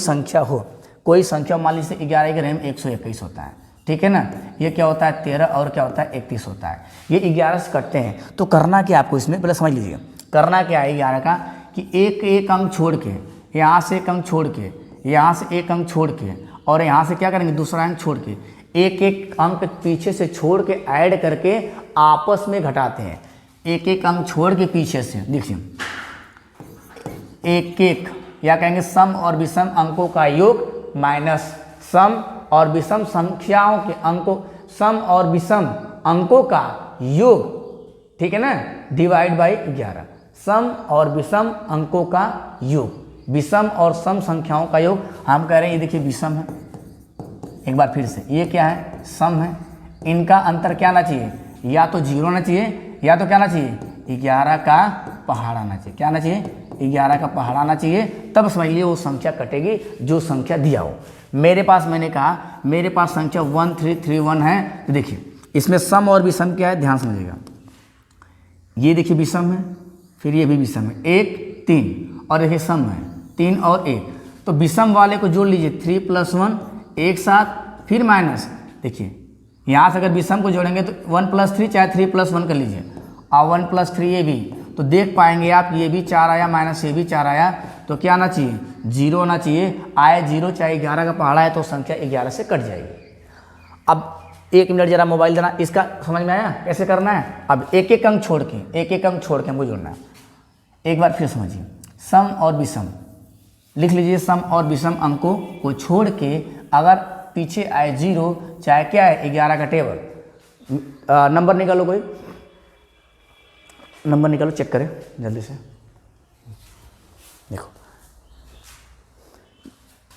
संख्या मान लीजिए 11 के रेम 121 होता है, ठीक है ना, ये क्या होता है 13 और क्या होता है 31 होता है। ये 11 से कटते हैं, तो करना क्या आपको इसमें पहले समझ लीजिए। करना क्या है 11 का कि एक अंक छोड़ के, यहाँ से एक अंक छोड़ के, यहाँ से एक अंक छोड़ के, और यहाँ से क्या करेंगे दूसरा अंक छोड़ के, एक एक अंक पीछे से छोड़ के ऐड करके आपस में घटाते हैं। एक एक अंक छोड़ के पीछे से देखिए, एक एक या कहेंगे सम और विषम अंकों का योग माइनस सम और विषम संख्याओं के अंकों, सम और विषम अंकों का योग, ठीक है ना, डिवाइड बाई 11। सम और विषम अंकों का योग, विषम और सम संख्याओं का योग। हम कह रहे हैं ये देखिए विषम है, एक बार फिर से ये क्या है सम है। इनका अंतर क्या आना चाहिए, या तो 0 आना चाहिए या तो क्या आना चाहिए 11 का पहाड़ आना चाहिए। क्या आना चाहिए 11 का पहाड़ आना चाहिए, तब समझिए वो संख्या कटेगी जो संख्या दिया हो। मेरे पास, मैंने कहा मेरे पास संख्या 1331 है, तो देखिए इसमें सम और विषम क्या है ध्यान समझिएगा। ये देखिए विषम है, फिर ये भी विषम है 1 3, और देखिए सम है 3 और 1, तो विषम वाले को जोड़ लीजिए 3 + 1 एक साथ, फिर माइनस। देखिए यहाँ से अगर विषम को जोड़ेंगे तो 1 + 3 चाहे 3 + 1 कर लीजिए, और 1 + 3 ये भी, तो देख पाएंगे आप ये भी 4 आया माइनस ये भी 4 आया, तो क्या आना चाहिए 0 आना चाहिए। आए 0 चाहे 11 का पहाड़ा है तो संख्या 11 से कट जाएगी। अब 1 मिनट जरा मोबाइल देना, इसका समझ में आया कैसे करना है। अब एक एक अंक छोड़ के हमको जोड़ना है। एक बार फिर समझिए, सम और विषम लिख लीजिए सम और विषम अंकों को छोड़ के अगर पीछे आए 0, चाहे क्या है 11 का टेबल। नंबर निकालो, कोई नंबर निकालो, चेक करें जल्दी से।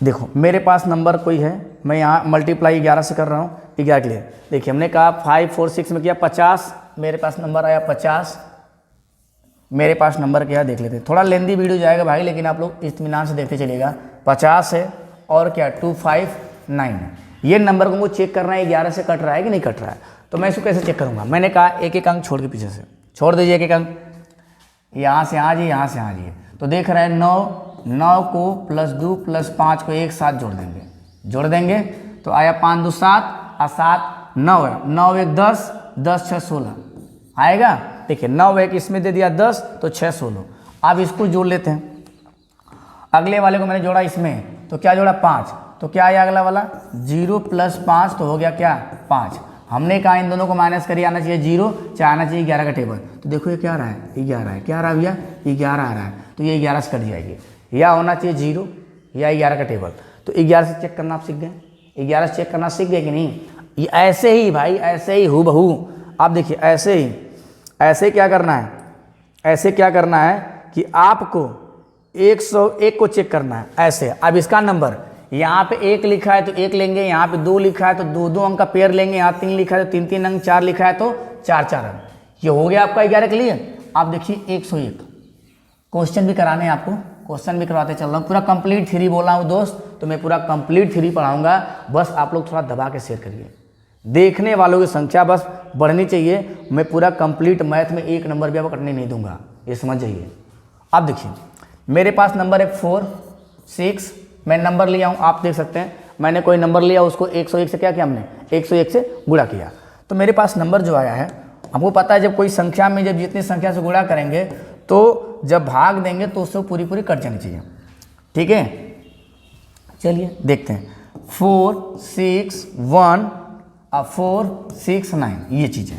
देखो मेरे पास नंबर कोई है, मैं यहाँ मल्टीप्लाई 11 से कर रहा हूँ 11 के लिए। देखिए हमने कहा 5 4 6 में किया 50, मेरे पास नंबर आया 50। मेरे पास नंबर क्या देख लेते हैं, थोड़ा लेंदी वीडियो जाएगा भाई, लेकिन आप लोग इत्मीनान से देखते चलिएगा। 50 है और क्या 259 है। ये नंबर को मुझे चेक करना है 11 से कट रहा है कि नहीं कट रहा है। तो मैं इसको कैसे चेक करूँगा, मैंने कहा एक एक अंक छोड़ के पीछे से छोड़ दीजिए, एक एक अंक यहाँ से आ जाइए, यहाँ से आ जाइए। तो देख रहे हैं 9 को +2 +5 को एक साथ जोड़ देंगे तो आया 5 2 7 और 7 9 है, 9 1 10 10 6 16 आएगा। देखिए 9 1 इसमें दे दिया 10 तो 6 16। अब इसको जोड़ लेते हैं, अगले वाले को मैंने जोड़ा इसमें तो क्या जोड़ा 5, तो क्या आया अगला वाला 0 + 5 तो हो गया क्या 5। हमने कहा इन दोनों को माइनस करिए, आना चाहिए 0, चाहे आना चाहिए 11 का टेबल। तो देखो ये क्या आ रहा है 11 है, क्या आ रहा है भैया 11 आ रहा है, तो ये 11 से कट जाएगी, या होना चाहिए 0 या 11 का टेबल। तो 11 से चेक करना आप सीख गए, 11 से चेक करना सीख गए कि नहीं। ये ऐसे ही भाई, ऐसे ही हूबहू आप देखिए, ऐसे क्या करना है, ऐसे क्या करना है कि आपको 101 को चेक करना है ऐसे। अब इसका नंबर यहाँ पे 1 लिखा है तो 1 लेंगे, यहाँ पे 2 लिखा है तो 2 अंक का पेयर लेंगे, यहाँ 3 लिखा है तो 3 अंक, 4 लिखा है तो 4 अंक। ये हो गया आपका 11 के लिए। आप देखिए 101 क्वेश्चन भी कराने हैं आपको, क्वेश्चन भी करवाते चल रहा हूँ। पूरा कंप्लीट थ्योरी बोला हूँ दोस्त, तो मैं पूरा कंप्लीट थ्योरी पढ़ाऊँगा, बस आप लोग थोड़ा दबा के शेयर करिए। देखने वालों की संख्या बस बढ़नी चाहिए, मैं पूरा कंप्लीट मैथ में 1 नंबर भी आपको कटने नहीं दूंगा, ये समझ जाइए। अब देखिए मेरे पास नंबर है 4 6, मैं नंबर लिया हूँ, आप देख सकते हैं मैंने कोई नंबर लिया, उसको 101 से क्या किया हमने 101 से गुणा किया। तो मेरे पास नंबर जो आया है, हमको पता है जब कोई संख्या में जब जितनी संख्या से गुणा करेंगे तो जब भाग देंगे तो उससे पूरी कट जानी चाहिए, ठीक है। चलिए देखते हैं 4 6 1 और 4 6 9 ये चीज़ें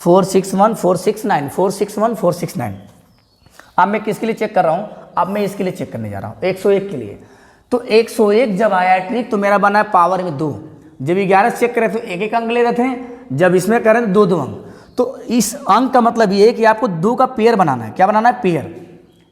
4 6 1 4 6 9 4 6 1 4 6 9। अब मैं किसके लिए चेक कर रहा हूँ, अब मैं इसके लिए चेक करने जा रहा हूँ 101 के लिए। तो 101 जब आया है ट्रिक तो मेरा बना है पावर में 2। जब 11 से चेक करें तो एक एक अंक ले रहे थे, जब इसमें करें तो 2 अंक। तो इस अंक का मतलब ये है कि आपको 2 का पेयर बनाना है। क्या बनाना है पेयर।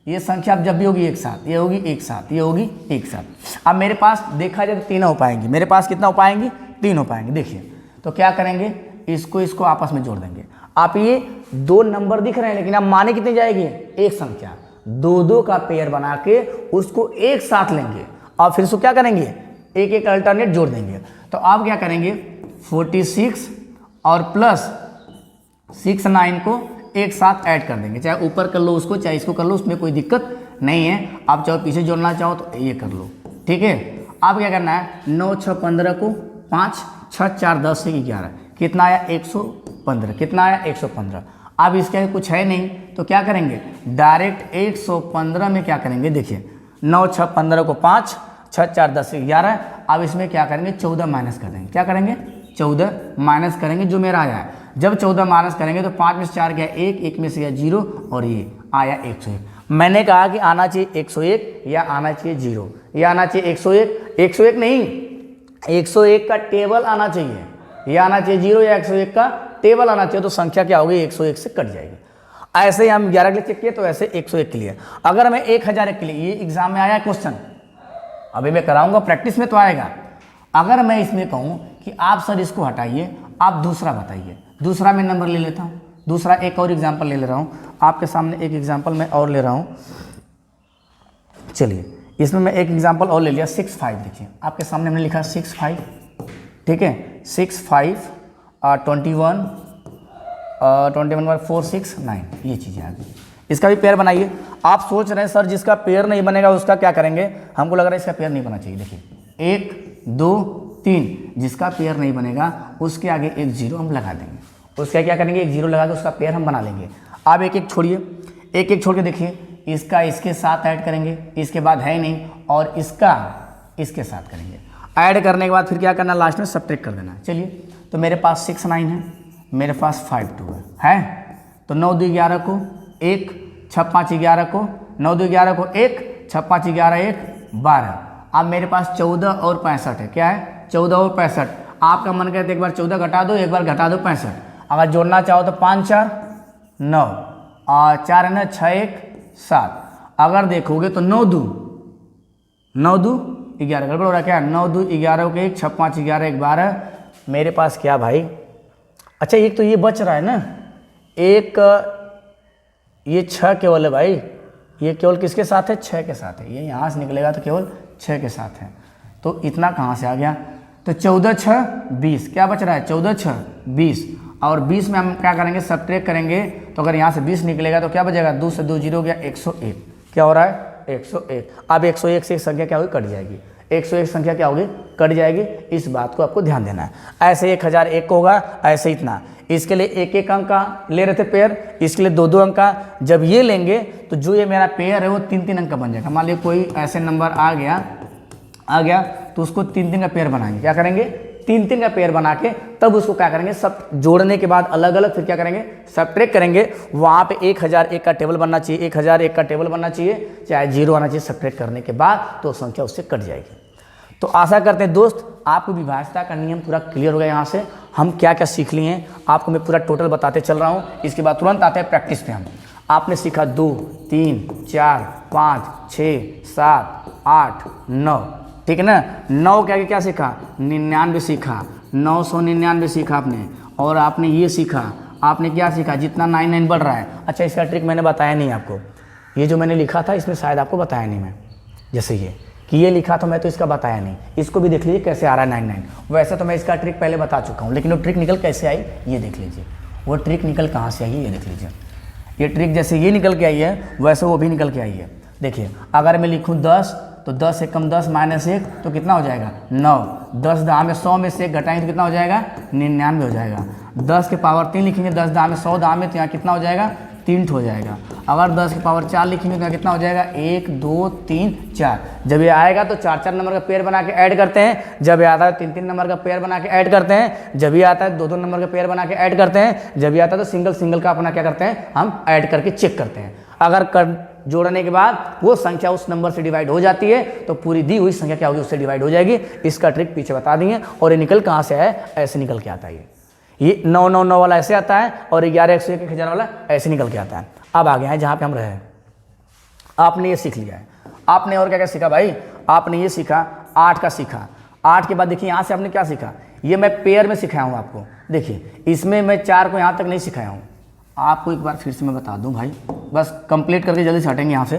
ये संख्या अब जब भी होगी एक साथ, ये होगी एक साथ, ये होगी एक साथ। अब मेरे पास देखा जाए तो 3 हो पाएंगी, मेरे पास कितना हो पाएंगी 3 हो पाएंगे। देखिए तो क्या करेंगे, इसको आपस में जोड़ देंगे। आप ये 2 नंबर दिख रहे हैं लेकिन अब माने कितनी जाएगी एक संख्या, 2 का पेयर बना के उसको एक साथ लेंगे और फिर उसको क्या करेंगे एक एक अल्टरनेट जोड़ देंगे। तो आप क्या करेंगे 46 और प्लस 6 9 को एक साथ ऐड कर देंगे, चाहे ऊपर कर लो उसको चाहे इसको कर लो, उसमें कोई दिक्कत नहीं है। आप चाहो पीछे जोड़ना चाहो तो ये कर लो, ठीक है। आप क्या करना है 9 6 15 को 5 6 4 10 से 11 कितना आया 115, कितना आया 115। अब इसके कुछ है नहीं तो क्या करेंगे डायरेक्ट 115 में क्या करेंगे, देखिए 9 6 15 को 5 6 4 10 से 11। अब इसमें क्या करेंगे 14 माइनस कर देंगे, क्या करेंगे 14 माइनस करेंगे जो मेरा आया है। जब 14 माइनस करेंगे तो 5 में से 4 गया 1, 1 में से गया 0 और ये आया 101। मैंने कहा कि आना चाहिए 101 या आना चाहिए 0 या आना चाहिए 101, 101 नहीं 101 का टेबल आना चाहिए, या आना चाहिए 0 या 101 का टेबल आना चाहिए। तो संख्या क्या होगी 101 से कट जाएगी। ऐसे ही हम 11 के लिए चेक किए तो ऐसे 101 के लिए। अगर मैं 1001 के लिए, ये एग्जाम में आया क्वेश्चन, अभी मैं कराऊंगा प्रैक्टिस में तो आएगा। अगर मैं इसमें कहूँ कि आप सर इसको हटाइए, आप दूसरा बताइए, दूसरा मैं नंबर ले लेता हूँ, दूसरा एक और एग्जाम्पल ले रहा हूँ आपके सामने, एक एग्जाम्पल मैं और ले रहा हूँ। चलिए इसमें मैं एक एग्जाम्पल और ले लिया 6 5। देखिए आपके सामने हमने लिखा 6 5, ठीक है 6 5 21 4 6 9 ये चीज़ें आ गई। इसका भी पेयर बनाइए। आप सोच रहे हैं सर जिसका पेयर नहीं बनेगा उसका क्या करेंगे, हमको लग रहा है इसका पेयर नहीं बना चाहिए। देखिए 1 2 3 जिसका पेयर नहीं बनेगा उसके आगे एक 0 हम लगा देंगे, उसका क्या करेंगे एक 0 लगा के उसका पेयर हम बना लेंगे। आप एक एक छोड़िए, एक एक छोड़ के देखिए, इसका इसके साथ ऐड करेंगे, इसके बाद है नहीं, और इसका इसके साथ करेंगे। ऐड करने के बाद फिर क्या करना लास्ट में सब्ट्रैक्ट कर देना। चलिए तो मेरे पास 6 9 है, मेरे पास 5 2 है तो 9 2 11 को 1 6 5 11 को, 9 2 11 को 1, 6 5 11 1 12। अब मेरे पास 14 और 65 है। क्या है? 14 और 65। आपका मन कहते एक बार 14 घटा दो, एक बार घटा दो 65। अगर जोड़ना चाहो तो 5 4 9 और 4 है ना 6 1 7। अगर देखोगे तो 9 2 11 गड़बड़ हो रहा है क्या? 9 2 11 को 1, 6 5 11 1 12। मेरे पास क्या भाई? अच्छा एक तो ये बच रहा है ना, एक ये 6 केवल है भाई, ये केवल किसके साथ है? 6 के साथ है। ये यहाँ से निकलेगा तो केवल 6 के साथ है। तो इतना कहाँ से आ गया? तो 14 6 20। क्या बच रहा है? 14 6 20। और 20 में हम क्या करेंगे? सब्ट्रैक्ट करेंगे। तो अगर यहाँ से 20 निकलेगा तो क्या बचेगा? 2 से 2 0 हो गया 101। क्या हो रहा है? 101। अब 101 से एक संख्या क्या होगी? कट जाएगी। 101 संख्या क्या होगी? कट जाएगी। इस बात को आपको ध्यान देना है। ऐसे 1001 होगा, ऐसे इतना। इसके लिए एक एक अंक का ले रहे थे पेयर, इसके लिए 2 2 अंक का। जब ये लेंगे तो जो ये मेरा पेयर है वो 3 3 अंक का बन जाएगा। मान लीजिए कोई ऐसे नंबर आ गया तो उसको 3 3 का पेयर बनाएंगे। क्या करेंगे? 3 3 का पेयर बना के तब उसको क्या करेंगे? सब जोड़ने के बाद अलग अलग फिर क्या करेंगे? सब्ट्रैक्ट करेंगे। वहाँ पे 1001 का टेबल बनना चाहिए, 1001 का टेबल बनना चाहिए, चाहे 0 आना चाहिए। सब्ट्रैक्ट करने के बाद तो संख्या उससे कट जाएगी। तो आशा करते हैं दोस्त आपको विभाज्यता का नियम पूरा क्लियर हो गया। यहाँ से हम क्या क्या सीख लिए हैं आपको मैं पूरा टोटल बताते चल रहा हूँ। इसके बाद तुरंत आते हैं प्रैक्टिस पे। हम आपने सीखा 2 3 4 5 6 7 8 9, ठीक है ना। 9 के आगे क्या सीखा? 99 सीखा, 999 सीखा आपने। और आपने ये सीखा, आपने क्या सीखा? जितना 99 बढ़ रहा है। अच्छा इसका ट्रिक मैंने बताया नहीं आपको, ये जो मैंने लिखा था इसमें शायद आपको बताया नहीं मैं। जैसे ये कि ये लिखा था मैं तो इसका बताया नहीं, इसको भी देख लीजिए कैसे आ रहा है 99। वैसे तो मैं इसका ट्रिक पहले बता चुका हूँ, लेकिन वो ट्रिक निकल कैसे आई ये देख लीजिए। वो ट्रिक निकल कहाँ से आई है ये देख लीजिए। ये ट्रिक जैसे ये निकल के आई है वैसे वो भी निकल के आई है। देखिए अगर मैं लिखूँ 10 तो 10 से कम 10 माइनस 1 तो कितना हो जाएगा? 9। 10 दाम में 100 में से 1 घटाएंगे तो कितना हो जाएगा? 99 हो जाएगा। 10 के पावर 3 लिखेंगे 10 दाम में 100 दाम में तो यहाँ कितना हो जाएगा? 3 हो जाएगा। अगर 10 के पावर 4 लिखेंगे तो कितना हो जाएगा? 1 2 3 4। जब ये आएगा तो 4 4 नंबर का पेयर बना के ऐड करते हैं। जब ये आता है 3 3 नंबर का पेयर बना के ऐड करते हैं। जब ये आता है 2 2 नंबर का पेयर बना के ऐड करते हैं। जब ये आता है तो सिंगल सिंगल का अपना क्या करते हैं? हम ऐड करके चेक करते हैं। अगर जोड़ने के बाद वो संख्या उस नंबर से डिवाइड हो जाती है तो पूरी दी हुई संख्या क्या होगी? उससे डिवाइड हो जाएगी। इसका ट्रिक पीछे बता दिए। और ये निकल कहाँ से है? ऐसे निकल के आता है। ये 999 वाला ऐसे आता है और 11 101 1000 वाला ऐसे निकल के आता है। अब आ गया है जहाँ पे हम रहे। आपने ये सीख लिया है। आपने और क्या क्या सीखा भाई? आपने ये सीखा 8 का सीखा। 8 के बाद देखिए यहाँ से आपने क्या सीखा? ये मैं पेयर में सिखाया हूँ आपको। देखिए इसमें मैं 4 को यहाँ तक नहीं सिखाया हूँ। आपको एक बार फिर से मैं बता दूँ भाई, बस कंप्लीट करके जल्दी से हटेंगे यहाँ से।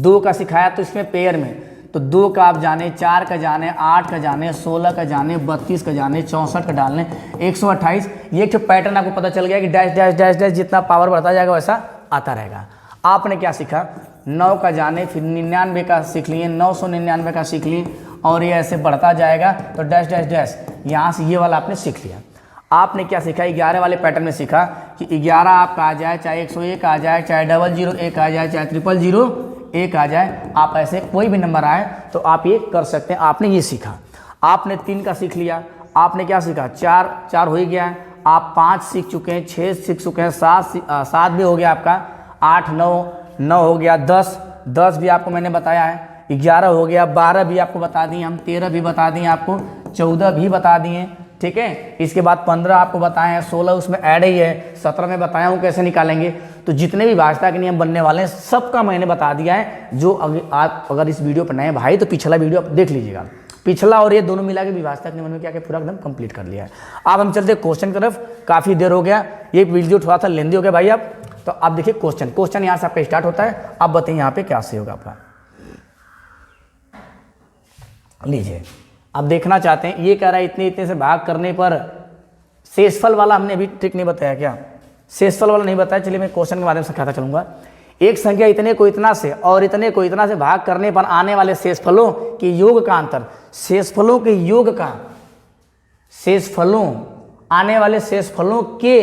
2 का सिखाया तो इसमें पेयर में तो 2 का आप जाने, 4 का जाने, 8 का जाने, 16 का जाने, 32 का जाने, 64 का डालने, 128। ये एक पैटर्न आपको पता चल गया कि डैश डैश डैश डैश जितना पावर बढ़ता जाएगा वैसा आता रहेगा। आपने क्या सीखा? 9 का जाने, फिर 99 का सीख लिए, 999 का सीख लिए और ये ऐसे बढ़ता जाएगा तो डैश डैश डैश यहाँ से ये वाला आपने सीख लिया। आपने क्या सीखा? 11 वाले पैटर्न में सीखा कि 11 आपका आ जाए, चाहे 101 आ जाए, चाहे 001 आ जाए, चाहे 0001 आ जाए। आप ऐसे कोई भी नंबर आए तो आप ये कर सकते हैं। आपने ये सीखा। आपने 3 का सीख लिया। आपने क्या सीखा? 4 हो ही गया है। आप 5 सीख चुके हैं, 6 सीख चुके हैं, 7 भी हो गया आपका, 8 9 हो गया, 10 भी आपको मैंने बताया है, 11 हो गया, 12 भी आपको बता दिए हम, 13 भी बता दिए आपको, 14 भी बता दिए, ठीक है। इसके बाद 15 आपको बताए हैं, 16 उसमें ऐड ही है, 17 में बताया हूँ कैसे निकालेंगे। तो जितने भी भाषा के नियम बनने वाले हैं सबका मैंने बता दिया है। जो आप अगर इस वीडियो पर नए भाई तो पिछला वीडियो आप देख लीजिएगा। पिछला और ये दोनों मिला के विभाजता के नियम में क्या क्या पूरा एकदम कंप्लीट कर लिया है। अब हम चलते क्वेश्चन की तरफ। काफ़ी देर हो गया, ये वीडियो थोड़ा सा लेंदी हो गया भाई आप। तो आप देखिए क्वेश्चन यहाँ से आपका स्टार्ट होता है। आप बताइए यहाँ पे क्या से होगा आपका। लीजिए अब देखना चाहते हैं, ये कह रहा है इतने से भाग करने पर शेषफल वाला हमने अभी ट्रिक नहीं बताया क्या? शेषफल वाला नहीं बताया। चलिए मैं क्वेश्चन के माध्यम से कहता चलूंगा। एक संख्या इतने को इतना से और इतने को इतना से भाग करने पर आने वाले शेषफलों के योग का अंतर, शेषफलों के योग का, शेषफलों आने वाले शेषफलों के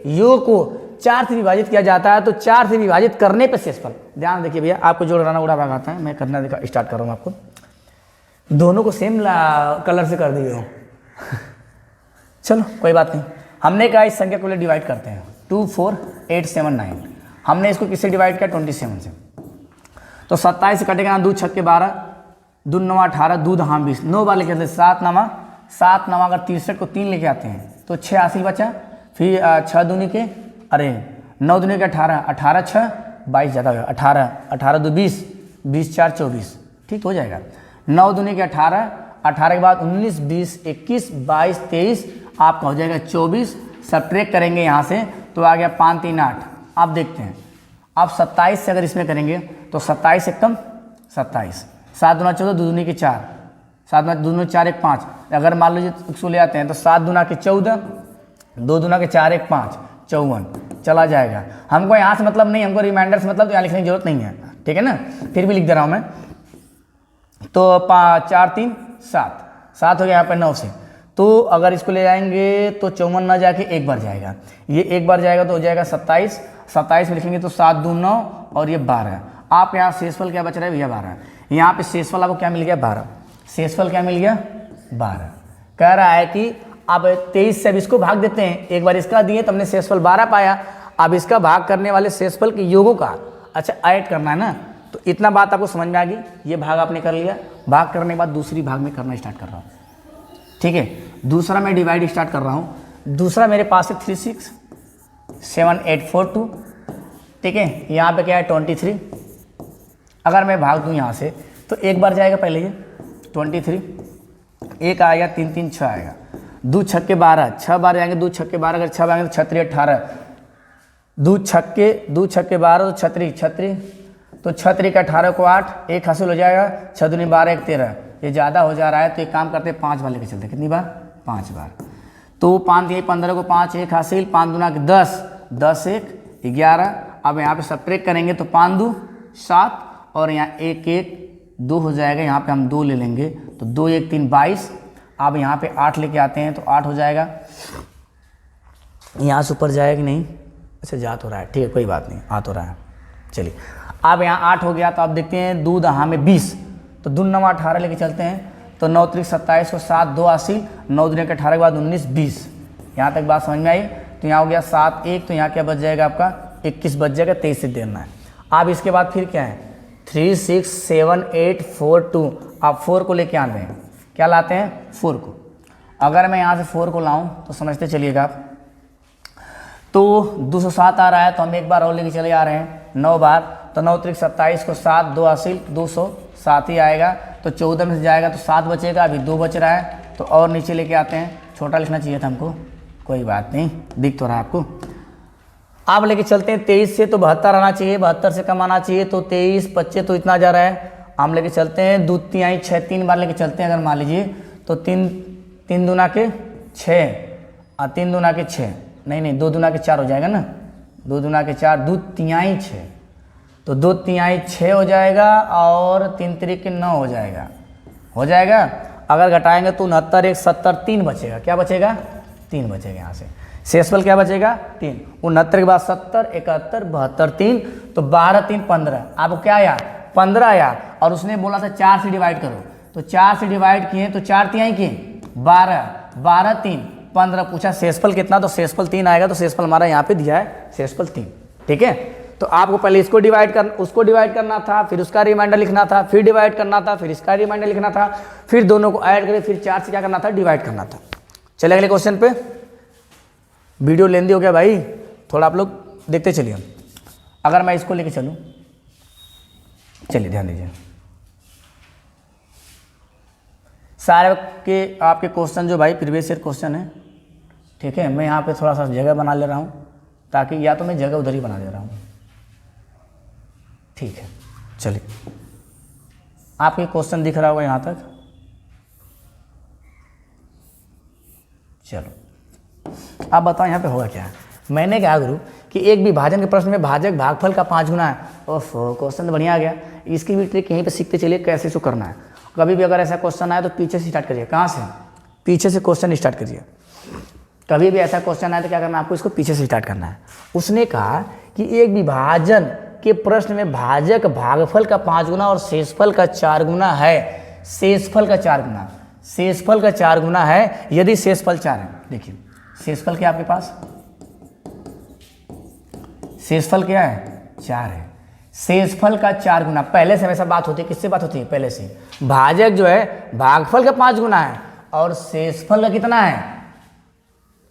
योग को 4 से विभाजित किया जाता है। तो 4 से विभाजित करने पर शेषफल, ध्यान देखिए भैया, आपको जो राना उड़ा भाग आता है मैं करना स्टार्ट कर रहा हूँ। आपको दोनों को सेम कलर से कर दिए हो चलो कोई बात नहीं। हमने कहा इस संख्या को डिवाइड करते हैं 2 4 8 7 9। हमने इसको किससे डिवाइड किया 27 से। तो 27 से कटेगा ना, 2 छक्के 12, 2 9 18, 2 दहाम 20, 9 बार लेके आते 7 नवा अगर 63 को 3 लेके आते हैं तो 6 हासिल बचा। फिर 6 दूनी के 9 दूनी के 18, 18 6 22 ज़्यादा होगा, 18 2 20, 20 4 24, ठीक हो जाएगा। 9 दूनी के 18, 18 के बाद 19 20 21 22 23 आपका हो जाएगा 24। सब्ट्रैक्ट करेंगे यहाँ से तो आ गया 5 3 8। आप देखते हैं आप 27 से अगर इसमें करेंगे तो 27 से कम 27, 7 दूना 14, 2 दूनी के 4, 7 दूना 4 1 5। अगर मान लीजिए उसको ले आते हैं तो 7 दूना के 14, 2 दूना के 4 1 5, 54 चला जाएगा। हमको यहाँ से मतलब नहीं, हमको रिमाइंडर से मतलब तो यहाँ लिखने की जरूरत नहीं है, ठीक है ना, फिर भी लिख दे रहा हूँ मैं। तो 5 4 3 7 हो गया यहाँ पे 9 से। तो अगर इसको ले जाएंगे तो 54 ना जाके एक बार जाएगा, ये एक बार जाएगा तो हो जाएगा 27, 27 में लिखेंगे तो 7 2 9 और ये 12। आप यहाँ शेषफल क्या बच रहा है भैया 12, यहाँ पे शेषफल आपको क्या मिल गया 12, शेषफल क्या मिल गया 12। कह रहा है कि अब 23 से अब इसको भाग देते हैं, एक बार इसका दिए तो हमने शेषफल 12 पाया, अब इसका भाग करने वाले शेषफल के योगों का अच्छा ऐड करना है ना। तो इतना बात आपको समझ में आ गई, ये भाग आपने कर लिया। भाग करने के बाद दूसरी भाग में करना स्टार्ट कर रहा हूँ, ठीक है। दूसरा मैं डिवाइड स्टार्ट कर रहा हूँ। दूसरा मेरे पास है 367842, ठीक है। यहाँ पे क्या है 23। अगर मैं भाग दूँ यहाँ से तो एक बार जाएगा पहले ये 23, एक आएगा 3 3 6 आएगा, 2 छक्के 12, 6 बार जाएंगे, 2 छक्के 12 अगर 6 बार आएंगे तो 6 18, 2 छक्के 12 तो 36 तो 6 का 18 को 8, एक हासिल हो जाएगा, 6 दूनी 12 1 13। ये ज़्यादा हो जा रहा है तो एक काम करते हैं 5 बार लेके चलते हैं, कितनी बार 5 बार। तो 5 3 15 को 5 एक हासिल, 5 दूना के 10, 10 1 11। अब यहाँ पे सब्ट्रैक्ट करेंगे तो 5 2 7 और यहाँ 1 1 2 हो जाएगा, यहाँ पे हम 2 ले लेंगे तो 2 1 3 22। अब यहाँ पे 8 लेके आते हैं तो 8 हो जाएगा, यहाँ से ऊपर जाएगा कि नहीं, अच्छा जा तो रहा है, ठीक है कोई बात नहीं, आ तो रहा है। चलिए अब यहाँ 8 हो गया तो आप देखते हैं 2 दहा में 20, तो 2 9 18 लेके चलते हैं तो 9 3 27 को 7 2 80, 9 दूनी के 18 के बाद 19 20। यहाँ तक बात समझ में आई। तो यहाँ हो गया 7 1, तो यहाँ क्या बच जाएगा आपका 21 बच जाएगा, 23 से देना है। अब इसके बाद फिर क्या है 3 6 7 8 4 2। आप 4 को लेके आते हैं, क्या लाते हैं 4 को। अगर मैं यहाँ से 4 को लाऊं तो समझते चलिएगा आप, तो 207 आ रहा है तो हम एक बार और लेके चले आ रहे हैं 9 बार, तो 9 3 27 को 7 2 80, 207 ही आएगा। तो 14 में से जाएगा तो 7 बचेगा, अभी 2 बच रहा है तो और नीचे लेके आते हैं। छोटा लिखना चाहिए था हमको, कोई बात नहीं, दिख तो रहा है आपको। आप लेके चलते हैं 23 से तो 72 आना चाहिए, 72 से कम आना चाहिए, तो 23 25 तो इतना जा रहा है। हम लेके चलते हैं 2 3 6, 3 बार लेके चलते हैं अगर मान लीजिए तो 3 दूना के 6 और 3 दूना के 6, नहीं 2 दूना के 4 हो जाएगा ना, 2 दूना के 4, 2 3 6, तो 2 3 6 हो जाएगा और 3 3 के 9 हो जाएगा। अगर घटाएंगे तो 69 1 70, 3 बचेगा, क्या बचेगा 3 बचेगा। यहाँ से शेषफल क्या बचेगा 3, 69 के बाद 70 71 72 3, तो 12 3 15। आपको क्या आया 15 आया, और उसने बोला था 4 से डिवाइड करो, तो 4 से डिवाइड किए तो 4 तिहाई किए 12, 12 3 15। पूछा शेषफल कितना, तो शेषफल 3 आएगा, तो शेषफल हमारा यहाँ पे दिया है शेषफल 3, ठीक है। तो आपको पहले इसको डिवाइड कर उसको डिवाइड करना था, फिर उसका रिमाइंडर लिखना था, फिर डिवाइड करना था, फिर इसका रिमाइंडर लिखना था, फिर दोनों को ऐड करके फिर 4 से क्या करना था डिवाइड करना था। चलिए अगले क्वेश्चन पे। वीडियो लेंदी हो गया भाई, थोड़ा आप लोग देखते चलिए। अगर मैं इसको लेके चलूँ, चलिए ध्यान दीजिए, सारे के आपके क्वेश्चन जो भाई प्रीवियस ईयर क्वेश्चन है, ठीक है। मैं यहाँ पे थोड़ा सा जगह बना ले रहा हूँ, ताकि या तो मैं जगह उधर ही बना दे रहा हूँ, ठीक है। चलिए आपके क्वेश्चन दिख रहा होगा यहाँ तक, चलो आप बताओ यहाँ पे होगा क्या। मैंने क्या गुरु कि एक विभाजन के प्रश्न में भाजक भागफल का 5 गुना है। ओफो, क्वेश्चन तो बढ़िया आ गया। इसकी भी ट्रिक यहीं पे सीखते चलिए कैसे इसको करना है। कभी भी अगर ऐसा क्वेश्चन आए तो पीछे से स्टार्ट करिए। कहाँ से? पीछे से क्वेश्चन स्टार्ट करिए। कभी भी ऐसा क्वेश्चन आए तो क्या करना है आपको, इसको पीछे से स्टार्ट करना है। उसने कहा कि एक विभाजन के प्रश्न में भाजक भागफल का 5 गुना और शेषफल का 4 गुना है। शेषफल का 4 गुना, शेषफल का 4 गुना है यदि शेषफल 4 है। देखिए शेषफल क्या आपके पास, शेषफल क्या है 4 है। शेषफल का 4 गुना, पहले से हमेशा बात होती है, किससे बात होती है? पहले से। भाजक जो है भागफल का 5 गुना है और शेषफल का कितना है?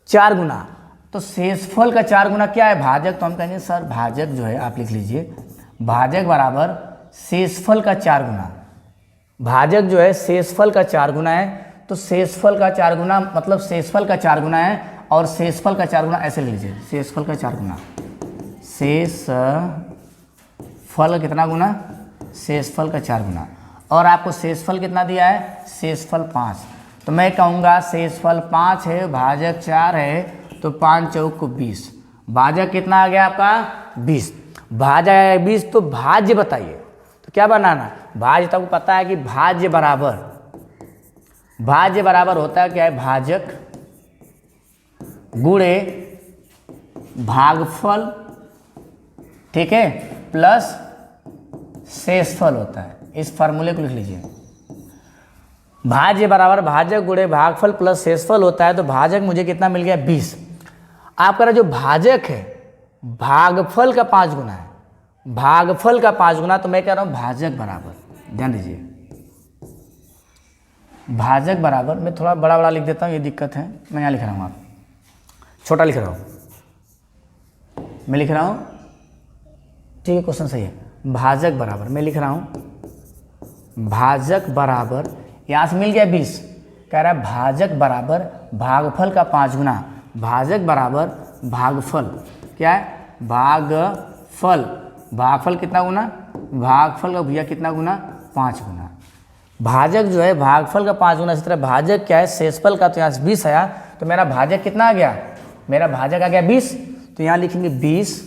4 गुना। तो शेषफल का 4 गुना क्या है? भाजक। तो हम कहेंगे सर भाजक जो है, आप लिख लीजिए, भाजक बराबर शेषफल का 4 गुना। भाजक जो है शेषफल का 4 गुना है, तो शेषफल का 4 गुना मतलब शेषफल का 4 गुना है, और शेषफल का 4 गुना ऐसे लिख लीजिए, शेषफल का 4 गुना। शेषफल कितना गुना? शेषफल का 4 गुना। और आपको शेषफल कितना दिया है? शेषफल 5। तो मैं कहूँगा शेषफल 5 है, भाजक 4 है, तो 5 चौक को 20। भाजक कितना आ गया आपका? 20। भाजक आया 20, तो भाज्य बताइए। तो क्या बनाना? भाज्य तो आपको पता है कि भाज्य बराबर होता है क्या है? भाजक गुणे भागफल, ठीक है, प्लस शेषफल होता है। इस फार्मूले को लिख लीजिए, भाज्य बराबर भाजक गुणे भागफल प्लस शेषफल होता है। तो भाजक मुझे कितना मिल गया? 20। आपका जो भाजक है भागफल का 5 गुना है, भागफल का 5 गुना। तो मैं कह रहा हूँ भाजक बराबर, ध्यान दीजिए, भाजक बराबर, मैं थोड़ा बड़ा बड़ा लिख देता हूँ, ये दिक्कत है, मैं यहाँ लिख रहा हूँ, आप छोटा लिख रहा हूँ, मैं लिख रहा हूँ, ठीक है, क्वेश्चन सही है। भाजक बराबर मैं लिख रहा हूँ, भाजक बराबर, यहाँ से मिल गया 20, कह रहा है भाजक बराबर भागफल का 5 गुना। भाजक बराबर भागफल, क्या है? भागफल। भागफल कितना गुना? भागफल का भैया कितना गुना? 5 गुना। भाजक जो है भागफल का 5 गुना। इसी तरह भाजक क्या है? शेषफल का, तो यहाँ से 20 आया, तो मेरा भाजक कितना आ गया? मेरा भाजक आ गया 20। तो यहाँ लिखेंगे 20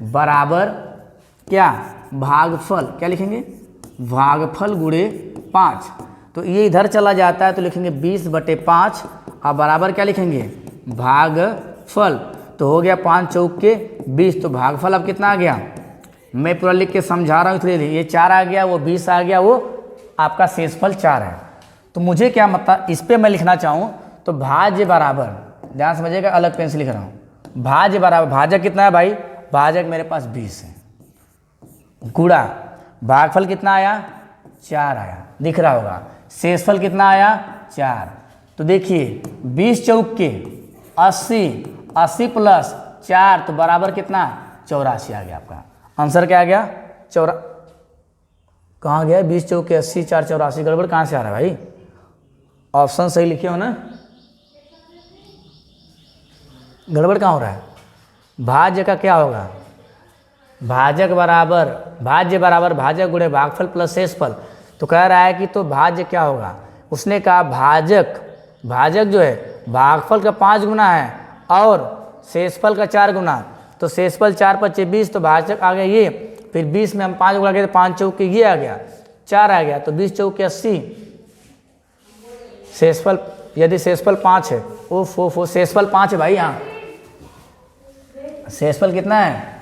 बराबर क्या? भागफल, क्या लिखेंगे? भागफल गुणे 5। तो ये इधर चला जाता है, तो लिखेंगे 20/5 और बराबर क्या लिखेंगे? भागफल। तो हो गया 5 चौक के 20। तो भागफल अब कितना आ गया? मैं पूरा लिख के समझा रहा हूँ, इसलिए ये 4 आ गया, वो 20 आ गया, वो आपका शेषफल 4 है। तो मुझे क्या मतलब, इस पर मैं लिखना चाहूँ तो भाज्य बराबर, ध्यान समझिएगा, अलग पेन से लिख रहा हूँ, भाज्य बराबर, भाजक कितना है भाई? भाजक मेरे पास 20 है, गुणा भागफल कितना आया? 4 आया, दिख रहा होगा। शेषफल कितना आया? 4। तो देखिए 20 चौक के 80, 80 प्लस 4 तो बराबर कितना? 84 आ गया आपका आंसर। क्या आ गया? कहाँ गया? 20 चौक के 80, 4 84, गड़बड़ कहाँ से आ रहा है भाई? ऑप्शन सही लिखे हो ना, गड़बड़ कहाँ हो रहा है? भाज्य का क्या होगा? भाजक बराबर, भाज्य बराबर भाजक गुणे भागफल प्लस शेषफल। तो कह रहा है कि तो भाज्य क्या होगा? उसने कहा भाजक, भाजक जो है भागफल का 5 गुना है और शेषफल का 4 गुना। तो शेषफल 4 × 20, तो भाजक आ गया ये, फिर 20 में हम 5 गुणा किए तो 5 चौक के ये आ गया, 4 आ गया, तो 20 चौक के 80। शेषफल, यदि शेषफल 5 है, ओफ शेषफल 5 है भाई, यहाँ शेषफल कितना है?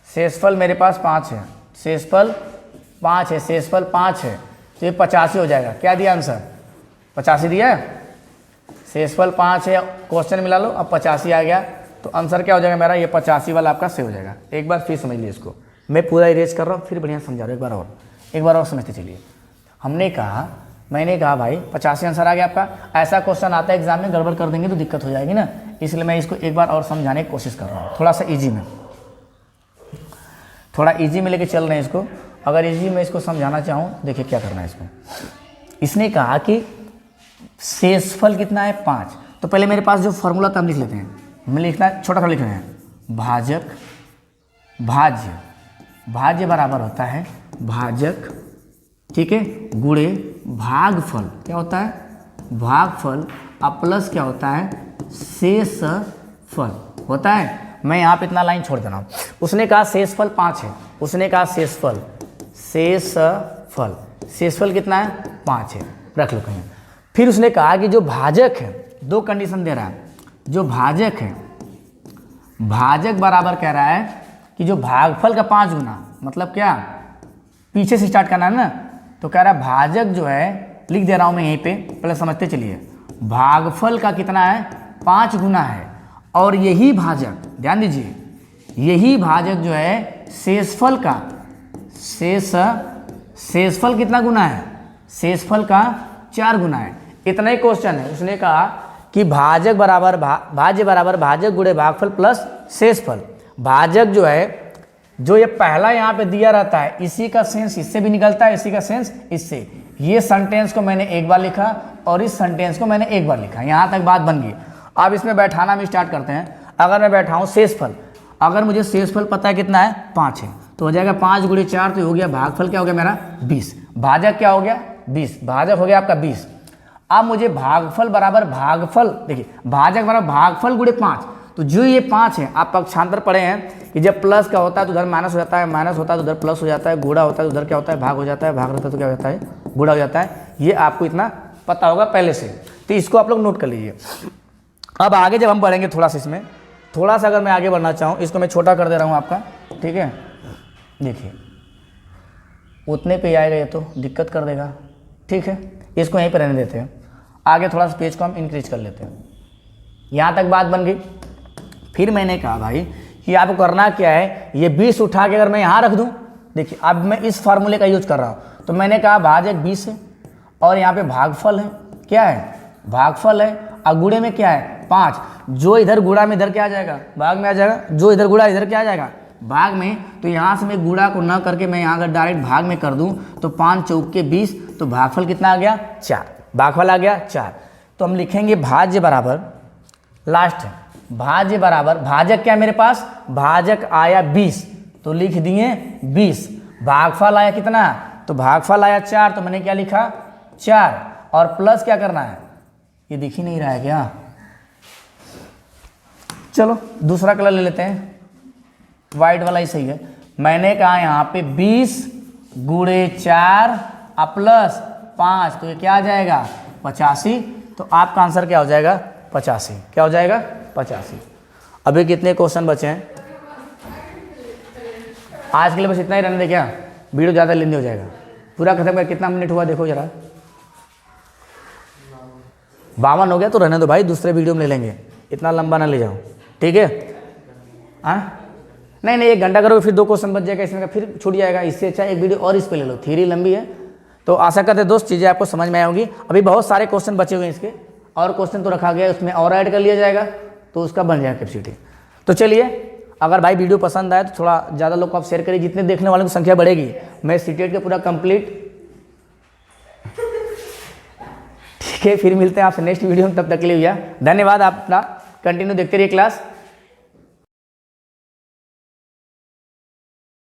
शेषफल मेरे पास 5 है, शेषफल 5 है, शेषफल 5 है, तो ये 85 हो जाएगा। क्या दिया आंसर? 85 दिया है। शेषफल 5 है, क्वेश्चन मिला लो, अब 85 आ गया, तो आंसर क्या हो जाएगा मेरा? ये 85 वाला आपका सही हो जाएगा। एक बार फिर समझ लीजिए इसको, मैं पूरा इरेज कर रहा हूँ, फिर बढ़िया समझा रहा हूँ, एक बार और समझते चलिए। मैंने कहा भाई 85 आंसर आ गया आपका। ऐसा क्वेश्चन आता है एग्जाम में, गड़बड़ कर देंगे तो दिक्कत हो जाएगी ना, इसलिए मैं इसको एक बार और समझाने की कोशिश कर रहा हूँ, थोड़ा सा ईजी में, थोड़ा इजी में लेके चल रहे हैं इसको। अगर इजी में इसको समझाना चाहूँ, देखिए क्या करना है इसको। इसने कहा कि शेषफल कितना है? 5। तो पहले मेरे पास जो फॉर्मूला था हम लिख लेते हैं, हमें लिखना छोटा सा लिख रहे हैं, भाजक भाज्य, भाज्य बराबर होता है भाजक, ठीक है, गुणे भागफल, क्या होता है? भागफल, अब प्लस क्या होता है? शेषफल होता है। मैं यहाँ पे इतना लाइन छोड़ दे रहा हूँ। उसने कहा शेषफल 5 है, उसने कहा शेषफल, शेषफल, शेषफल कितना है? 5 है, रख लो कहीं। फिर उसने कहा कि जो भाजक है, 2 कंडीशन दे रहा है, जो भाजक है, भाजक बराबर कह रहा है कि जो भागफल का 5 गुना, मतलब क्या? पीछे से स्टार्ट करना है ना, तो कह रहा है भाजक जो है, लिख दे रहा हूँ मैं यहीं पे, पहले समझते चलिए, भागफल का कितना है? 5 गुना है, और यही भाजक, ध्यान दीजिए, यही भाजक जो है शेषफल का शेषफल कितना गुना है, शेषफल का 4 गुना है। इतना ही क्वेश्चन है। उसने कहा कि भाजक बराबर भाज्य बराबर भाजक गुणे भागफल प्लस शेषफल। भाजक जो है, जो ये पहला यहाँ पे दिया रहता है, इसी का सेंस इससे भी निकलता है, इसी का सेंस इससे। ये सेंटेंस को मैंने एक बार लिखा और इस सेंटेंस को मैंने एक बार लिखा। यहाँ तक बात बन गई। अब इसमें बैठाना हम स्टार्ट करते हैं। अगर मैं बैठाऊँ शेषफल, अगर मुझे शेषफल पता है कितना है, 5 है, तो हो जाएगा 5 गुणे 4 तो हो गया भागफल क्या हो गया मेरा 20। भाजक क्या हो गया 20, भाजक हो गया आपका 20। अब मुझे भागफल बराबर भागफल, देखिए भाजक बराबर भागफल गुणे 5, तो जो ये 5 है, आप पक्षांतर पढ़े हैं कि जब प्लस का होता है तो उधर माइनस हो जाता है, माइनस होता है तो उधर प्लस हो जाता है, गुणा होता है तो उधर क्या होता है भाग हो जाता है, भाग रहता है तो क्या हो जाता है गुणा हो जाता है। ये आपको इतना पता होगा पहले से, तो इसको आप लोग नोट कर लीजिए। अब आगे जब हम बढ़ेंगे थोड़ा सा, इसमें थोड़ा सा अगर मैं आगे बढ़ना चाहूँ, इसको मैं छोटा कर दे रहा हूँ आपका, ठीक है। देखिए उतने पे आएगा ये तो दिक्कत कर देगा, ठीक है, इसको यहीं पर रहने देते हैं। आगे थोड़ा सा पेज को हम इंक्रीज कर लेते हैं। यहाँ तक बात बन गई। फिर मैंने कहा भाई कि आपको करना क्या है, ये 20 उठा के अगर मैं यहाँ रख दूँ, देखिए अब मैं इस फार्मूले का यूज कर रहा हूँ, तो मैंने कहा भाजक 20 है और यहाँ पे भागफल है, क्या है भागफल है, और गुणे में क्या है 5। जो इधर गुणा में इधर क्या आ जाएगा भाग में आ जाएगा, जो इधर गुणा इधर क्या आ जाएगा भाग में। तो यहाँ से मैं गुणा को न करके मैं यहाँ अगर डायरेक्ट भाग में कर दूँ तो 5 चौके 20, तो भागफल कितना आ गया 4, भागफल आ गया 4। तो हम लिखेंगे भाज्य बराबर, लास्ट है भाज्य बराबर, भाजक क्या है मेरे पास, भाजक आया 20 तो लिख दिए 20, भागफल आया कितना, तो भागफल आया 4, तो मैंने क्या लिखा 4, और प्लस क्या करना है, ये दिख ही नहीं रहा है क्या। चलो दूसरा कलर ले लेते हैं, वाइट वाला ही सही है। मैंने कहा यहाँ पे 20 गुणे 4 प्लस 5, तो ये क्या आ जाएगा 85। तो आपका आंसर क्या हो जाएगा 85, क्या हो जाएगा 85। अभी कितने क्वेश्चन बचे हैं, आज के लिए बस इतना ही रहने दे क्या, वीडियो ज़्यादा लेंदी हो जाएगा। पूरा खत्म कर, कितना मिनट हुआ देखो जरा, 52 हो गया, तो रहने दो भाई, दूसरे वीडियो में ले लेंगे, इतना लंबा ना ले जाओ, ठीक है। हाँ नहीं 1 घंटा करोगे फिर 2 क्वेश्चन बच जाएगा, इसमें का फिर छूट जाएगा। इससे अच्छा एक वीडियो और इस पे ले लो, थ्योरी लंबी है। तो आशा करते दोस्त चीज़ें आपको समझ में आई होगी। अभी बहुत सारे क्वेश्चन बचे हुए हैं इसके, और क्वेश्चन तो रखा गया है, उसमें और ऐड कर लिया जाएगा तो उसका बन जाएगा कैपेसिटी। तो चलिए, अगर भाई वीडियो पसंद आए तो थोड़ा ज़्यादा लोग को आप शेयर करिए, जितने देखने वालों की संख्या बढ़ेगी मैं सीटेट का पूरा कंप्लीट, ठीक है। फिर मिलते हैं आपसे नेक्स्ट वीडियो में, तब तक के लिए भैया धन्यवाद। आप अपना कंटिन्यू देखते रहिए क्लास।